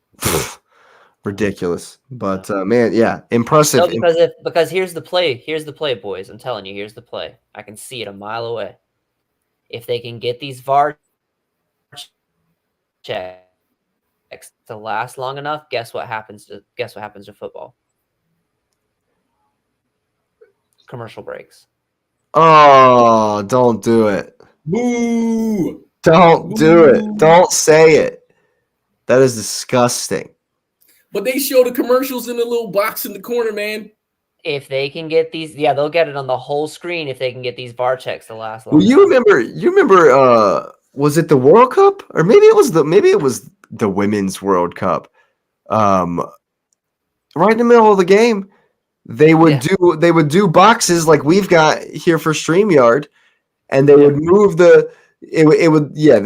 Ridiculous. But man, yeah, impressive. No, because here's the play, boys. I'm telling you, here's the play. I can see it a mile away. If they can get these VAR checks to last long enough, guess what happens to football? Commercial breaks. Oh, don't do it. Boo! Don't do it. Don't say it. That is disgusting. But they show the commercials in the little box in the corner, man. If they can get these, they'll get it on the whole screen if they can get these VAR checks to last long. Well, you remember was it the World Cup? Or maybe it was the Women's World Cup. Right in the middle of the game, they would do boxes like we've got here for StreamYard, and they would move they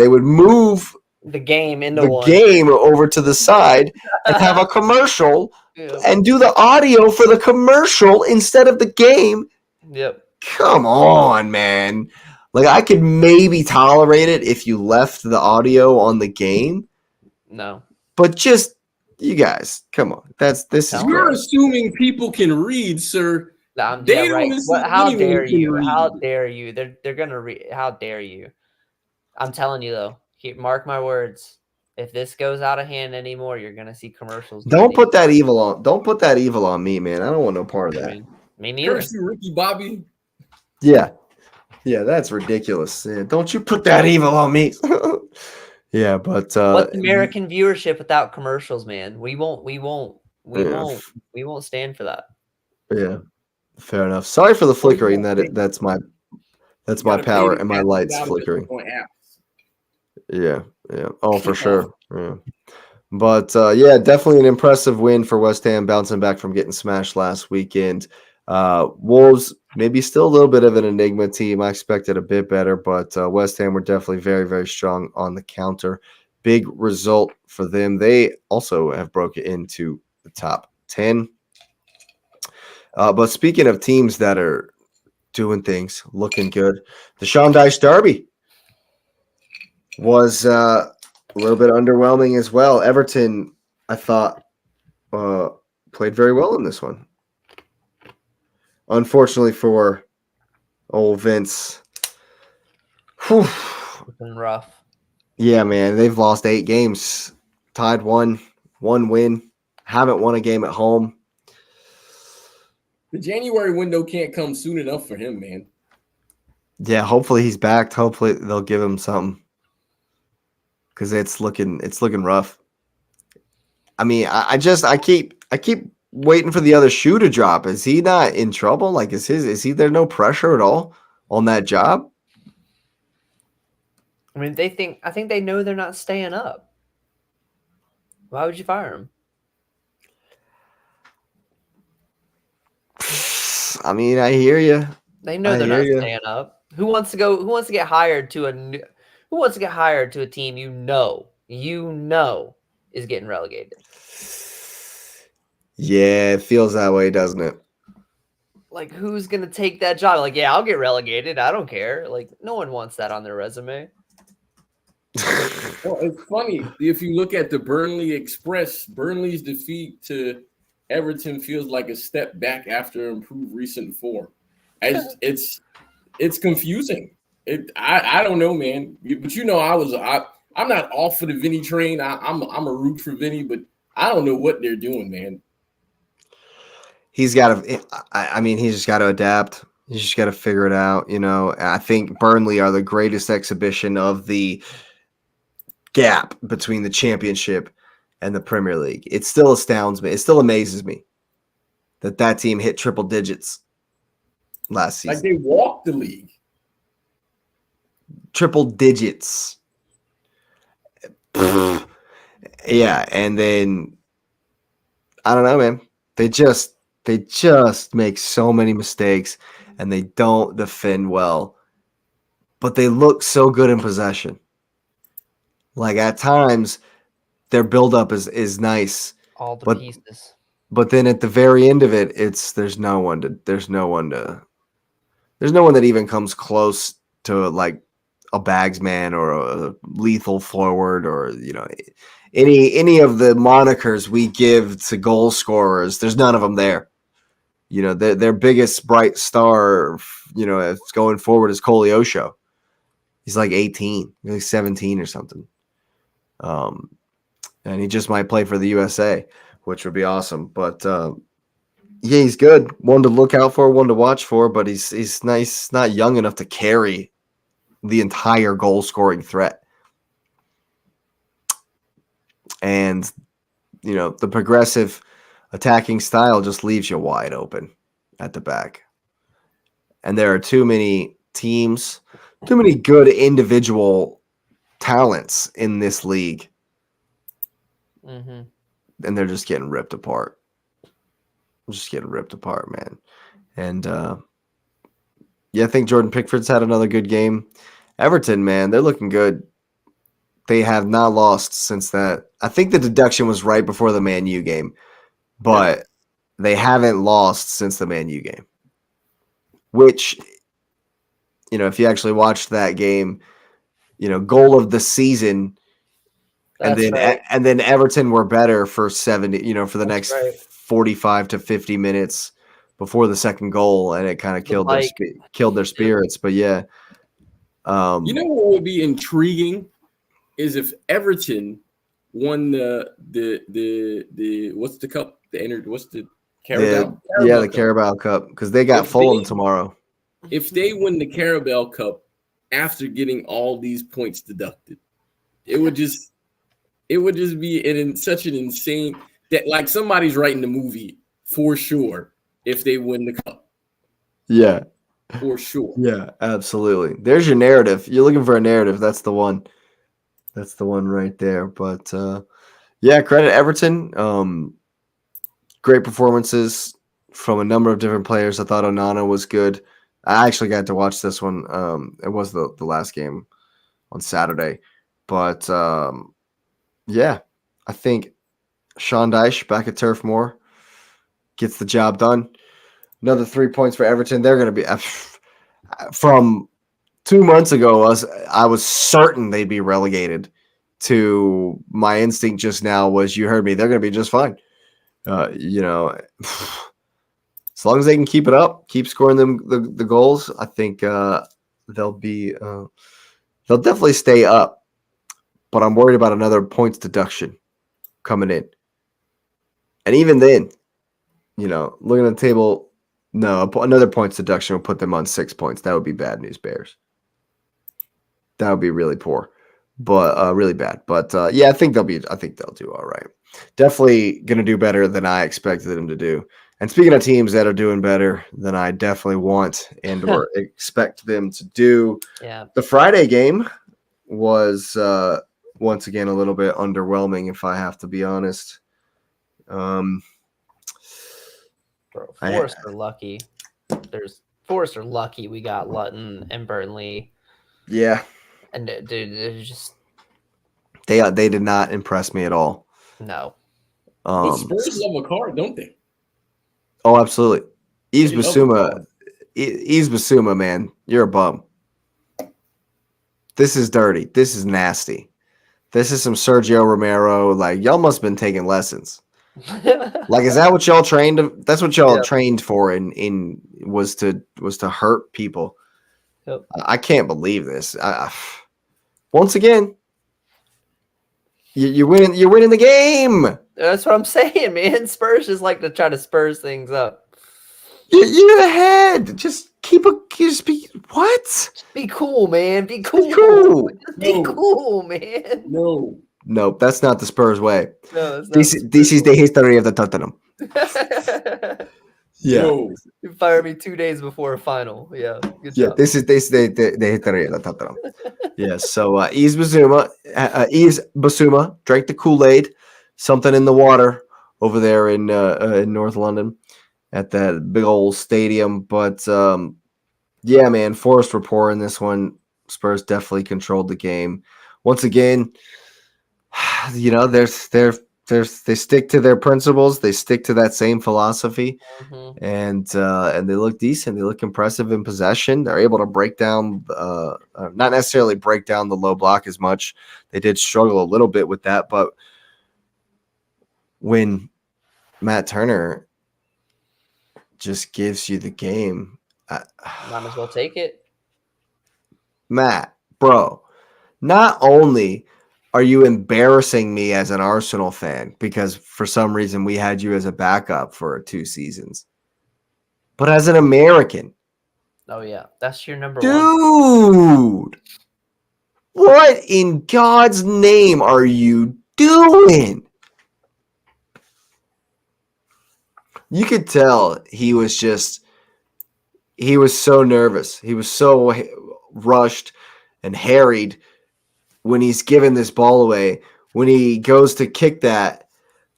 would move the game into the one. game over to the side and have a commercial Yep. and do the audio for the commercial instead of the game. Yep. Come on, man. Like, I could maybe tolerate it if you left the audio on the game, No. but just you guys, come on. This is You're gross. assuming people can read, sir. Yeah, They don't right. assume How anyone dare can you? read. How dare you? They're gonna read. How dare you? I'm telling you though. Mark my words. If this goes out of hand anymore, you're gonna see commercials. Don't put that evil on. Don't put that evil on me, man. I don't want no part of that. Me neither. Curse you, Ricky Bobby. Yeah, that's ridiculous. Yeah, don't you put that evil on me. Yeah, but what's American viewership without commercials, man? We won't stand for that. Yeah, fair enough. Sorry for the flickering. That's my power and my lights flickering. Yeah. Oh, for sure. Yeah. But yeah, definitely an impressive win for West Ham, bouncing back from getting smashed last weekend. Wolves, maybe still a little bit of an enigma team. I expected a bit better, but West Ham were definitely very, very strong on the counter. Big result for them. They also have broken into the top 10. But speaking of teams that are doing things, looking good, the Sean Dyche Derby was a little bit underwhelming as well. Everton, I thought, played very well in this one. Unfortunately for old Vince. Whew. It's been rough. Yeah, man. They've lost 8 games. Tied one win. Haven't won a game at home. The January window can't come soon enough for him, man. Yeah, hopefully he's back. Hopefully they'll give him something. Because it's looking rough. I mean, I keep waiting for the other shoe to drop. Is he not in trouble? Like, is there no pressure at all on that job? I mean, I think they know they're not staying up. Why would you fire him? I mean, I hear you. They know they're not staying up. Who wants to get hired to a team you know is getting relegated? Yeah, it feels that way, doesn't it? Like, who's gonna take that job? Like, yeah, I'll get relegated. I don't care. Like, no one wants that on their resume. Well, it's funny if you look at the Burnley Express. Burnley's defeat to Everton feels like a step back after improved recent form. It's confusing. I don't know, man. But I'm not off for the Vinny train. I'm a root for Vinny, but I don't know what they're doing, man. He's got to. I mean, he's just got to adapt. He's just got to figure it out. You know, I think Burnley are the greatest exhibition of the gap between the Championship and the Premier League. It still astounds me. It still amazes me that team hit triple digits last season. Like, they walked the league. Triple digits. Yeah, and then I don't know, man. They just make so many mistakes and they don't defend well. But they look so good in possession. Like, at times their buildup is nice. All the pieces. But then at the very end of it, there's no one that even comes close to like a bagsman or a lethal forward, or, you know, any of the monikers we give to goal scorers. There's none of them there. You know, their biggest bright star, you know, going forward is Koleosho. He's like 18, he's like 17 or something. And he just might play for the USA, which would be awesome. But yeah, he's good. One to look out for, one to watch for, but he's nice, not young enough to carry the entire goal scoring threat. And, you know, the progressive attacking style just leaves you wide open at the back. And there are too many teams, too many good individual talents in this league. Mm-hmm. And they're just getting ripped apart. Man. And yeah, I think Jordan Pickford's had another good game. Everton, man, they're looking good. They have not lost since that. I think the deduction was right before the Man U game, but they haven't lost since the Man U game. Which, if you actually watched that game, goal of the season, and then Everton were better for 70, for the next 45 to 50 minutes before the second goal, and it kind of killed their spirits. But yeah, what would be intriguing is if Everton won the what's the cup? What's the Carabao? The Carabao Cup, because they got Fulham tomorrow. If they win the Carabao Cup after getting all these points deducted, it would just be such an insane that like somebody's writing the movie for sure if they win the cup. Yeah. For sure. Yeah, absolutely. There's your narrative. You're looking for a narrative. That's the one. That's the one right there. But credit Everton. Great performances from a number of different players. I thought Onana was good. I actually got to watch this one. It was the last game on Saturday. But I think Sean Dyche back at Turf Moor gets the job done. Another 3 points for Everton. They're going to be from 2 months ago. I was certain they'd be relegated. To my instinct just now was, you heard me, they're going to be just fine. As long as they can keep it up, keep scoring them the goals, I think they'll definitely stay up. But I'm worried about another points deduction coming in. And even then, looking at the table, no, another points deduction will put them on 6 points. That would be bad news, Bears. That would be really poor, but really bad. But I think they'll do all right. Definitely going to do better than I expected them to do. And speaking of teams that are doing better than I definitely want and or expect them to do, the Friday game was once again a little bit underwhelming, if I have to be honest. Forest are lucky. Forest are lucky we got Luton and Burnley. Yeah. And dude, they're just they did not impress me at all. No. But Spurs love a card, don't they? Oh, absolutely. Yves Bissouma, man, you're a bum. This is dirty. This is nasty. This is some Sergio Romero. Like, y'all must have been taking lessons. Like, is that what y'all trained? That's what y'all trained for. Was to hurt people. Yep. I can't believe this. Once again, you're winning. You're winning the game. That's what I'm saying, man. Spurs just like to try to spurs things up. You're ahead. Just be what? Just be cool, man. Be cool. Be cool, man. No, that's not the Spurs way. No, this is the history of the Tottenham. Yeah. You fired me 2 days before a final. Yeah. Good job. This is the history of the Tottenham. Yeah. So Yves Bissouma drank the Kool-Aid, something in the water over there in North London at that big old stadium. But man, Forest were poor in this one. Spurs definitely controlled the game. Once again, they stick to their principles. They stick to that same philosophy, and they look decent. They look impressive in possession. They're able to break down, not necessarily break down the low block as much. They did struggle a little bit with that, but when Matt Turner just gives you the game, might as well take it. Matt, bro, not only are you embarrassing me as an Arsenal fan because for some reason we had you as a backup for 2 seasons, but as an American. Oh, yeah. That's your number one. Dude, what in God's name are you doing? You could tell he was so nervous. He was so rushed and harried when he's giving this ball away. When he goes to kick that,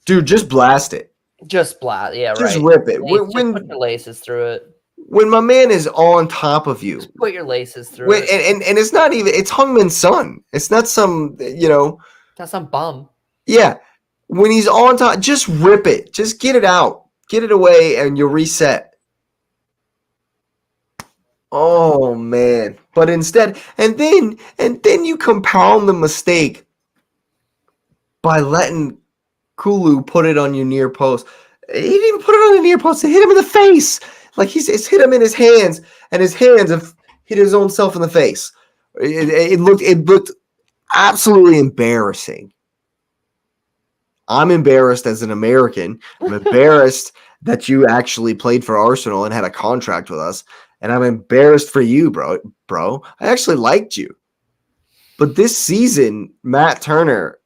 dude, just blast it. Just blast, yeah, just right. Rip it. Just put your laces through it. when my man is on top of you, Just put your laces through it. And it's not even, it's Hungmin's son. It's not some, Not some bum. yeah. When he's on top, just rip it. Just get it out. Get it away and you'll reset. Oh man. But instead, and then you compound the mistake by letting Kulu put it on your near post. He didn't even put it on the near post. It hit him in the face. Like it's hit him in his hands, and his hands have hit his own self in the face. It looked absolutely embarrassing. I'm embarrassed as an American. I'm embarrassed that you actually played for Arsenal and had a contract with us, and I'm embarrassed for you, bro. I actually liked you, but this season, Matt Turner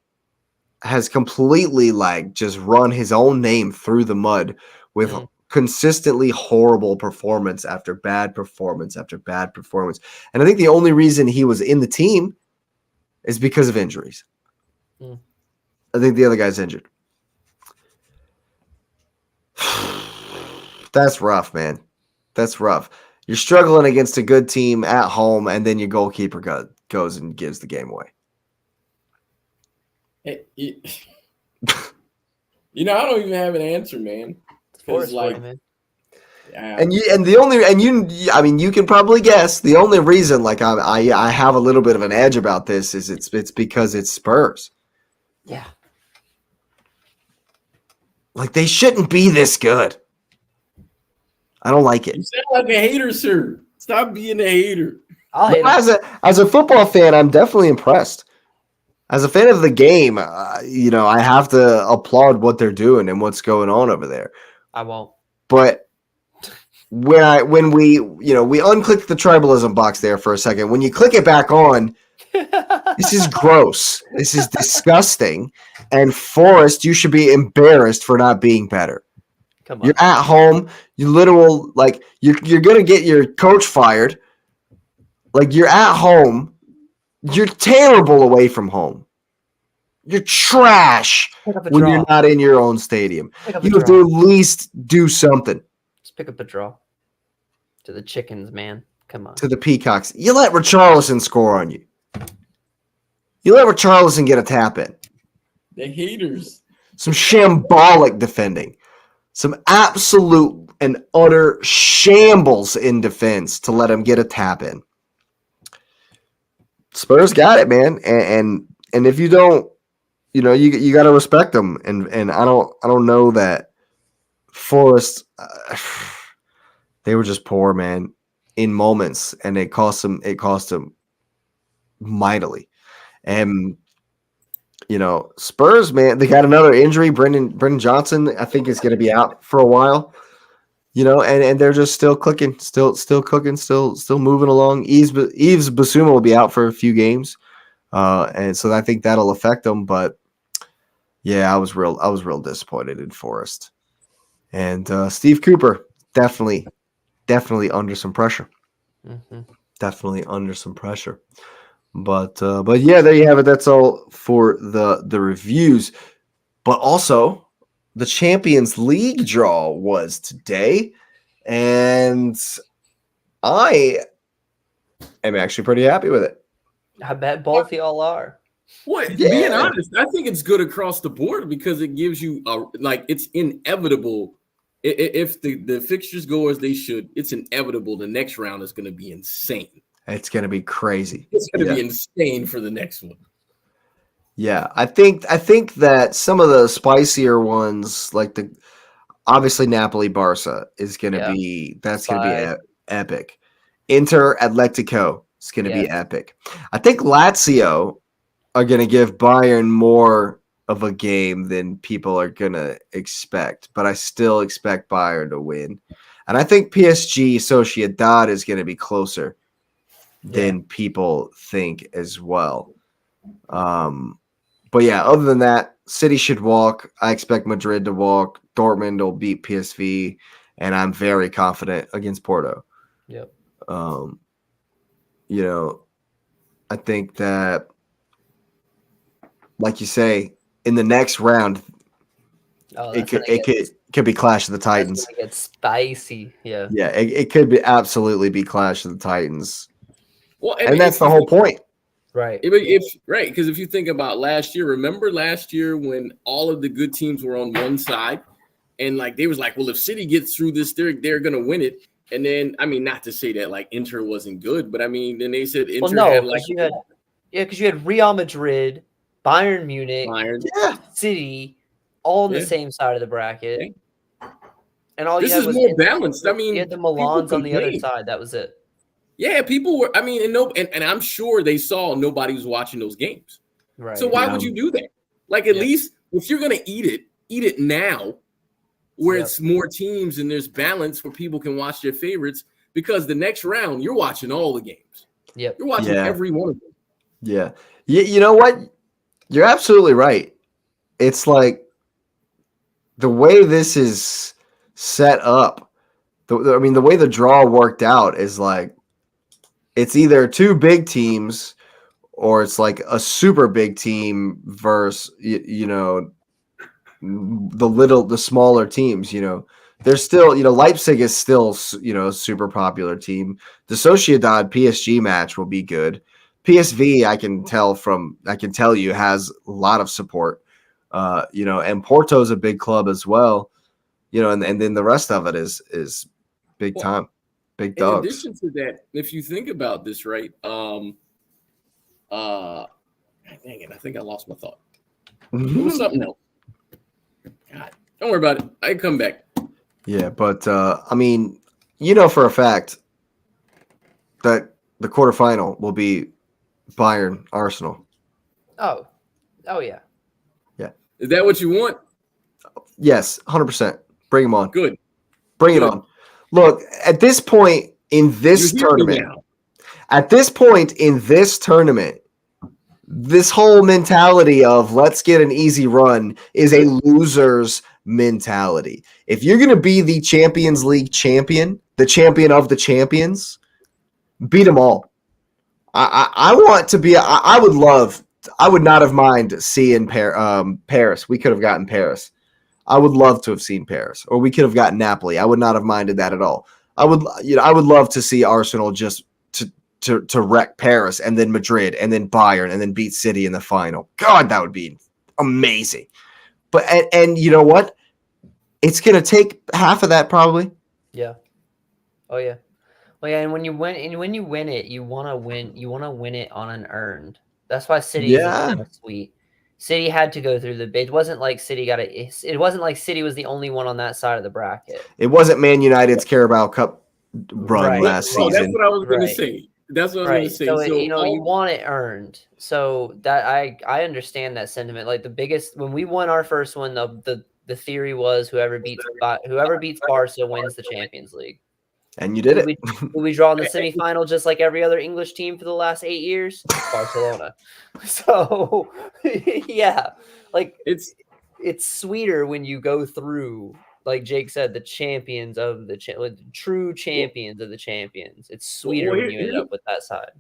has completely just run his own name through the mud with consistently horrible performance after bad performance after bad performance. And I think the only reason he was in the team is because of injuries. I think the other guy's injured. That's rough, man. That's rough. You're struggling against a good team at home, and then your goalkeeper goes and gives the game away. I don't even have an answer, man. Man. Yeah. You can probably guess the only reason I have a little bit of an edge about this is it's because it's Spurs. Yeah. They shouldn't be this good. I don't like it. You sound like a hater, sir. Stop being a hater. I'll hate him. As a football fan, I'm definitely impressed. As a fan of the game, I have to applaud what they're doing and what's going on over there. I won't. But when we unclick the tribalism box there for a second, when you click it back on, this is gross. This is disgusting. And Forrest, you should be embarrassed for not being better. Come on. You're at home. You you're gonna get your coach fired. You're at home. You're terrible away from home. You're trash when you're not in your own stadium. You have to at least do something. Just pick up a draw. To the chickens, man. Come on. To the Peacocks. You let Richarlison score on you. You let Richarlison get a tap in. The haters. Some shambolic defending. Some absolute and utter shambles in defense to let him get a tap in. Spurs got it, man. And if you don't, you got to respect them. And I don't know that Forrest, they were just poor, man, in moments, and it cost them mightily. And Spurs, man, they got another injury. Brendan Johnson, I think, is going to be out for a while. And they're just still clicking, still cooking, still moving along. Yves Bissouma will be out for a few games, and so I think that'll affect them. But yeah, I was real disappointed in Forrest, and Steve Cooper definitely under some pressure. Mm-hmm. Definitely under some pressure. But yeah, there you have it. That's all for the reviews. But also, the Champions League draw was today, and I am actually pretty happy with it. I bet both y'all are. What? Yeah. Being honest, I think it's good across the board because it gives you it's inevitable. If the fixtures go as they should, it's inevitable the next round is going to be insane. It's going to be crazy. It's going to be insane for the next one. Yeah, I think that some of the spicier ones, obviously Napoli Barca is going to be going to be epic. Inter Atletico is going to be epic. I think Lazio are going to give Bayern more of a game than people are going to expect, but I still expect Bayern to win. And I think PSG Sociedad is going to be closer than people think as well. But yeah, other than that, City should walk. I expect Madrid to walk. Dortmund will beat PSV, and I'm very confident against Porto. Yep. I think that, like you say, in the next round, it Could be Clash of the That's Titans. gonna get spicy. Yeah. Yeah, it could be absolutely be Clash of the Titans. Well, And that's the whole point. Right. Right, because if you think about last year, remember last year when all of the good teams were on one side, and like they was like, well, if City gets through this, they're gonna win it. And then, I mean, not to say that like Inter wasn't good, but I mean, then they said Inter had like because you had Real Madrid, Bayern Munich, City, all on the same side of the bracket. Yeah. And all this you had is was more balanced. I mean, you had the Milans on the other side. That was it. Yeah, people were. I mean, and I'm sure they saw nobody was watching those games. Right. So why would you do that? Like at least if you're gonna eat it now, where it's more teams and there's balance where people can watch their favorites. Because the next round you're watching all the games. Yep. You're watching every one of them. Yeah. You know what? You're absolutely right. It's like the way this is set up. The way the draw worked out is like it's either two big teams or it's like a super big team versus the smaller teams. There's still Leipzig is still a super popular team. The Sociedad PSG match will be good. PSV I can tell you has a lot of support. And Porto's a big club as well. And then the rest of it is big time. Big dogs. In addition to that, if you think about this, right? Dang it, I think I lost my thought. It was something else. God, don't worry about it. I can come back. Yeah, but for a fact that the quarterfinal will be Bayern Arsenal. Oh yeah. Yeah. Is that what you want? Yes, 100%. Bring them on. Good. Bring it on. Look, at this point in this tournament, this whole mentality of let's get an easy run is a loser's mentality. If you're going to be the Champions League champion, the champion of the champions, beat them all. I want to be. I would not have minded seeing Paris. We could have gotten Paris. I would love to have seen Paris, or we could have gotten Napoli. I would not have minded that at all. I would love to see Arsenal just to wreck Paris and then Madrid and then Bayern and then beat City in the final. God, that would be amazing. But and you know what? It's gonna take half of that probably. Yeah. Oh yeah. Well, yeah, and when you win it, you want to win. You want to win it on an earned. That's why City is kind of sweet. City had to go through the bid. It wasn't like City was the only one on that side of the bracket. It wasn't Man United's Carabao Cup run last season. That's what I was going to say. That's what I was going to say. So you want it earned. So that I understand that sentiment. Like when we won our first one, the theory was whoever beats Barca wins the Champions League. And you did it. We draw in the semifinal just like every other English team for the last 8 years? Barcelona. So, yeah. Like, it's sweeter when you go through, like Jake said, the champions of the true champions of the champions. It's sweeter when you end up with that side.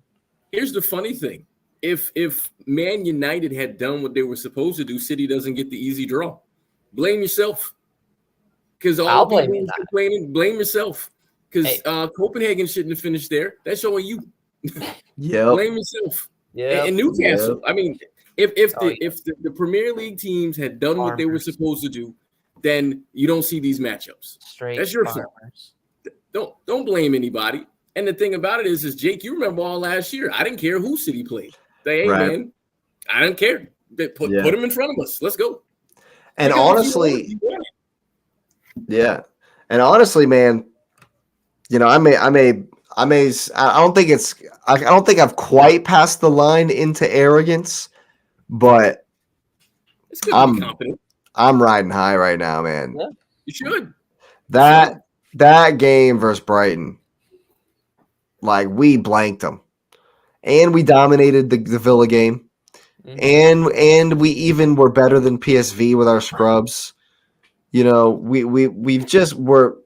Here's the funny thing. If Man United had done what they were supposed to do, City doesn't get the easy draw. Blame yourself. Because all the people complaining, blame yourself. Because Copenhagen shouldn't have finished there. That's showing you. Yeah. Blame yourself. Yeah. And Newcastle. Yep. I mean, if the Premier League teams had done what they were supposed to do, then you don't see these matchups. That's your fault. Don't blame anybody. And the thing about it is Jake, you remember all last year. I didn't care who City played. Hey, man, I didn't care. Put them in front of us. Let's go. And honestly, And honestly, man, I don't think I've quite passed the line into arrogance, but it's good to be confident. I'm riding high right now, man. Yeah, you should. That game versus Brighton, like we blanked them, and we dominated the Villa game, and we even were better than PSV with our scrubs. We've just were.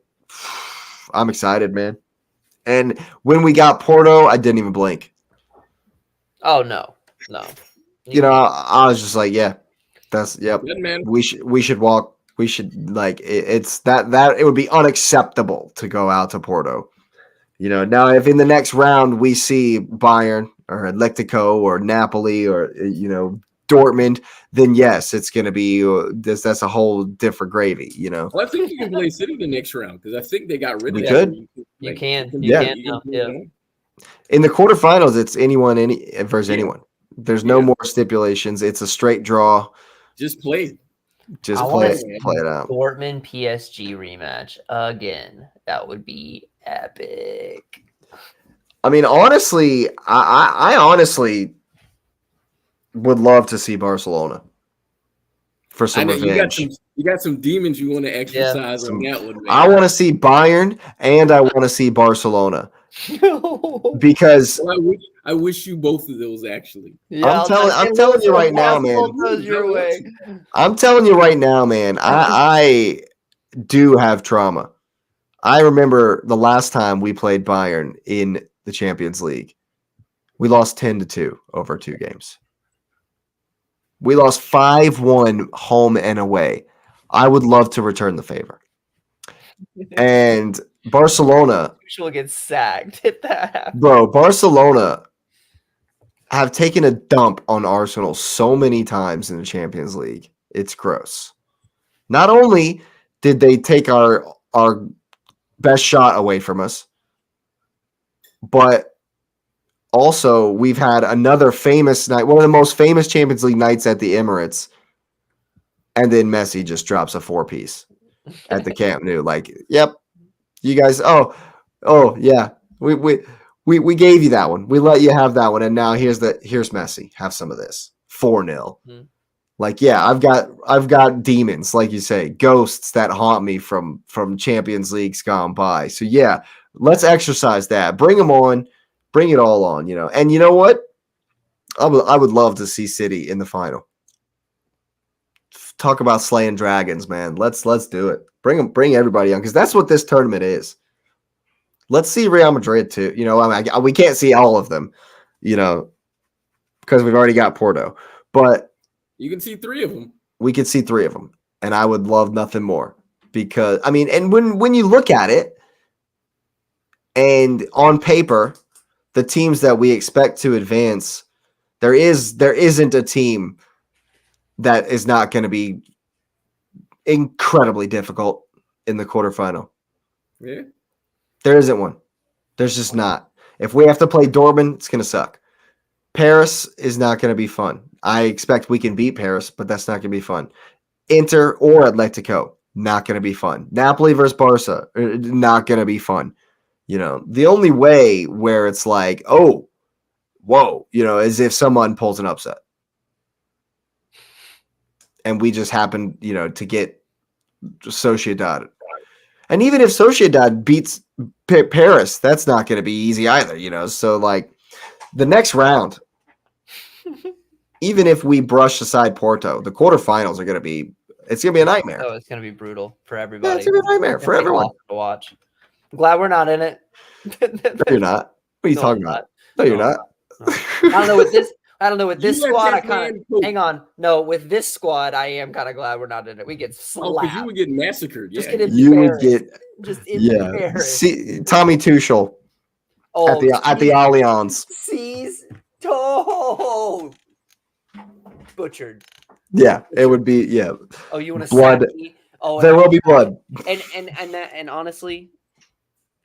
I'm excited, man. And when we got Porto, I didn't even blink. Oh no. I was just like, yeah, that's yep. Good, man. We should walk We should it's that it would be unacceptable to go out to Porto. Now if in the next round we see Bayern or Atletico or Napoli or Dortmund, then yes, it's going to be that's a whole different gravy. Well, I think you can play City the next round because I think they got rid of We that. could. You can Yeah. now. Yeah. In the quarterfinals, it's anyone versus Yeah. anyone. There's no more stipulations. It's a straight draw. Just play. Just I play wanna it out. Dortmund PSG rematch again. That would be epic. I mean, honestly, I honestly would love to see Barcelona for some revenge. You got some demons you want to exercise on that one, man. I want to see Bayern and I want to see Barcelona because I wish you both of those actually. Yeah, I'm telling you right now, man. I'm telling you right now, man. I do have trauma. I remember the last time we played Bayern in the Champions League. We lost 10-2 over 2 games. We lost 5-1 home and away. I would love to return the favor. And Barcelona will get sacked if that happens. Bro, Barcelona have taken a dump on Arsenal so many times in the Champions League. It's gross. Not only did they take our best shot away from us, but also we've had another famous night, one of the most famous Champions League nights at the Emirates, and then Messi just drops a 4-piece at the Camp Nou. Yep, you guys. Oh yeah, we gave you that one. We let you have that one, and now here's Messi. Have some of this. 4-0. I've got demons, like you say, ghosts that haunt me from Champions Leagues gone by. So yeah, let's exercise that. Bring them on. Bring it all on. And you know what? I would love to see City in the final. Talk about slaying dragons, man. Let's do it. Bring everybody on because that's what this tournament is. Let's see Real Madrid too. We can't see all of them, because we've already got Porto. But you can see 3 of them. We could see 3 of them, and I would love nothing more because and when you look at it, and on paper, the teams that we expect to advance, there isn't a team that is not going to be incredibly difficult in the quarterfinal. Yeah. There isn't one. There's just not. If we have to play Dortmund, it's going to suck. Paris is not going to be fun. I expect we can beat Paris, but that's not going to be fun. Inter or Atletico, not going to be fun. Napoli versus Barca, not going to be fun. The only way where it's like, oh, whoa, is if someone pulls an upset. And we just happen, to get Sociedad. And even if Sociedad beats Paris, that's not going to be easy either, So, the next round, even if we brush aside Porto, the quarterfinals are going to be – it's going to be a nightmare. Oh, it's going to be brutal for everybody. Yeah, it's going to be a nightmare for everyone. To watch. I'm glad we're not in it. No, you're not. What are you talking about? No, you're not. No. I don't know with this squad. I kind of hang on. No, with this squad, I am kind of glad we're not in it. We get slapped. Because you would get massacred. Yeah. You would get embarrassed. See, Tommy Tuchel at the Allianz. Seize toe butchered. Yeah, it would be. Yeah. Oh, you want to blood? Oh, there will be blood. And honestly,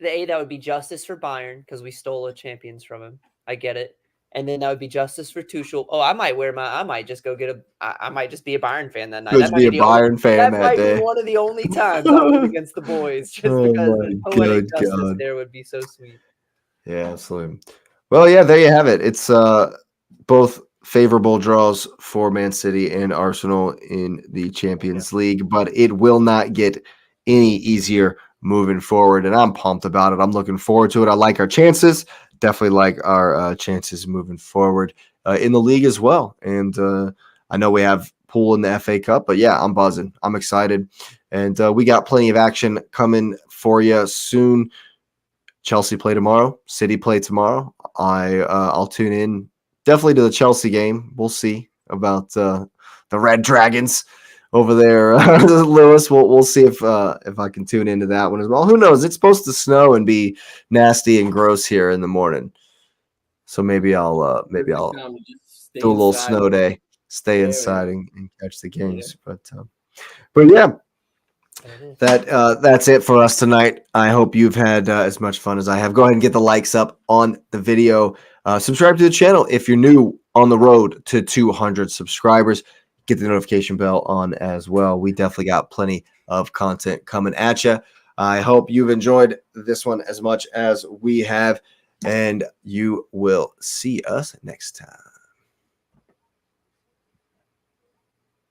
that would be justice for Bayern because we stole a champions from him. I get it. And then that would be justice for Tuchel. Oh, I might just go get I might just be a Bayern fan that night. That might be a Bayern fan that day. Be one of the only times I was against the boys, just because the poetic justice there would be so sweet. Yeah, absolutely. Well, yeah, there you have it. It's both favorable draws for Man City and Arsenal in the Champions League, but it will not get any easier moving forward, and I'm pumped about it. I'm looking forward to it. I like our chances. Definitely like our chances moving forward in the league as well. And I know we have pool in the FA Cup, but yeah, I'm buzzing. I'm excited. And we got plenty of action coming for you soon. Chelsea play tomorrow. City play tomorrow. I'll tune in definitely to the Chelsea game. We'll see about the Red Dragons over there, Lewis. We'll see if I can tune into that one as well. Who knows? It's supposed to snow and be nasty and gross here in the morning, so maybe I'll do a little snow day, stay inside and catch the games. Yeah. But yeah. That's it for us tonight. I hope you've had as much fun as I have. Go ahead and get the likes up on the video. Subscribe to the channel if you're new on the road to 200 subscribers. Get the notification bell on as well. We definitely got plenty of content coming at you. I hope you've enjoyed this one as much as we have, and you will see us next time.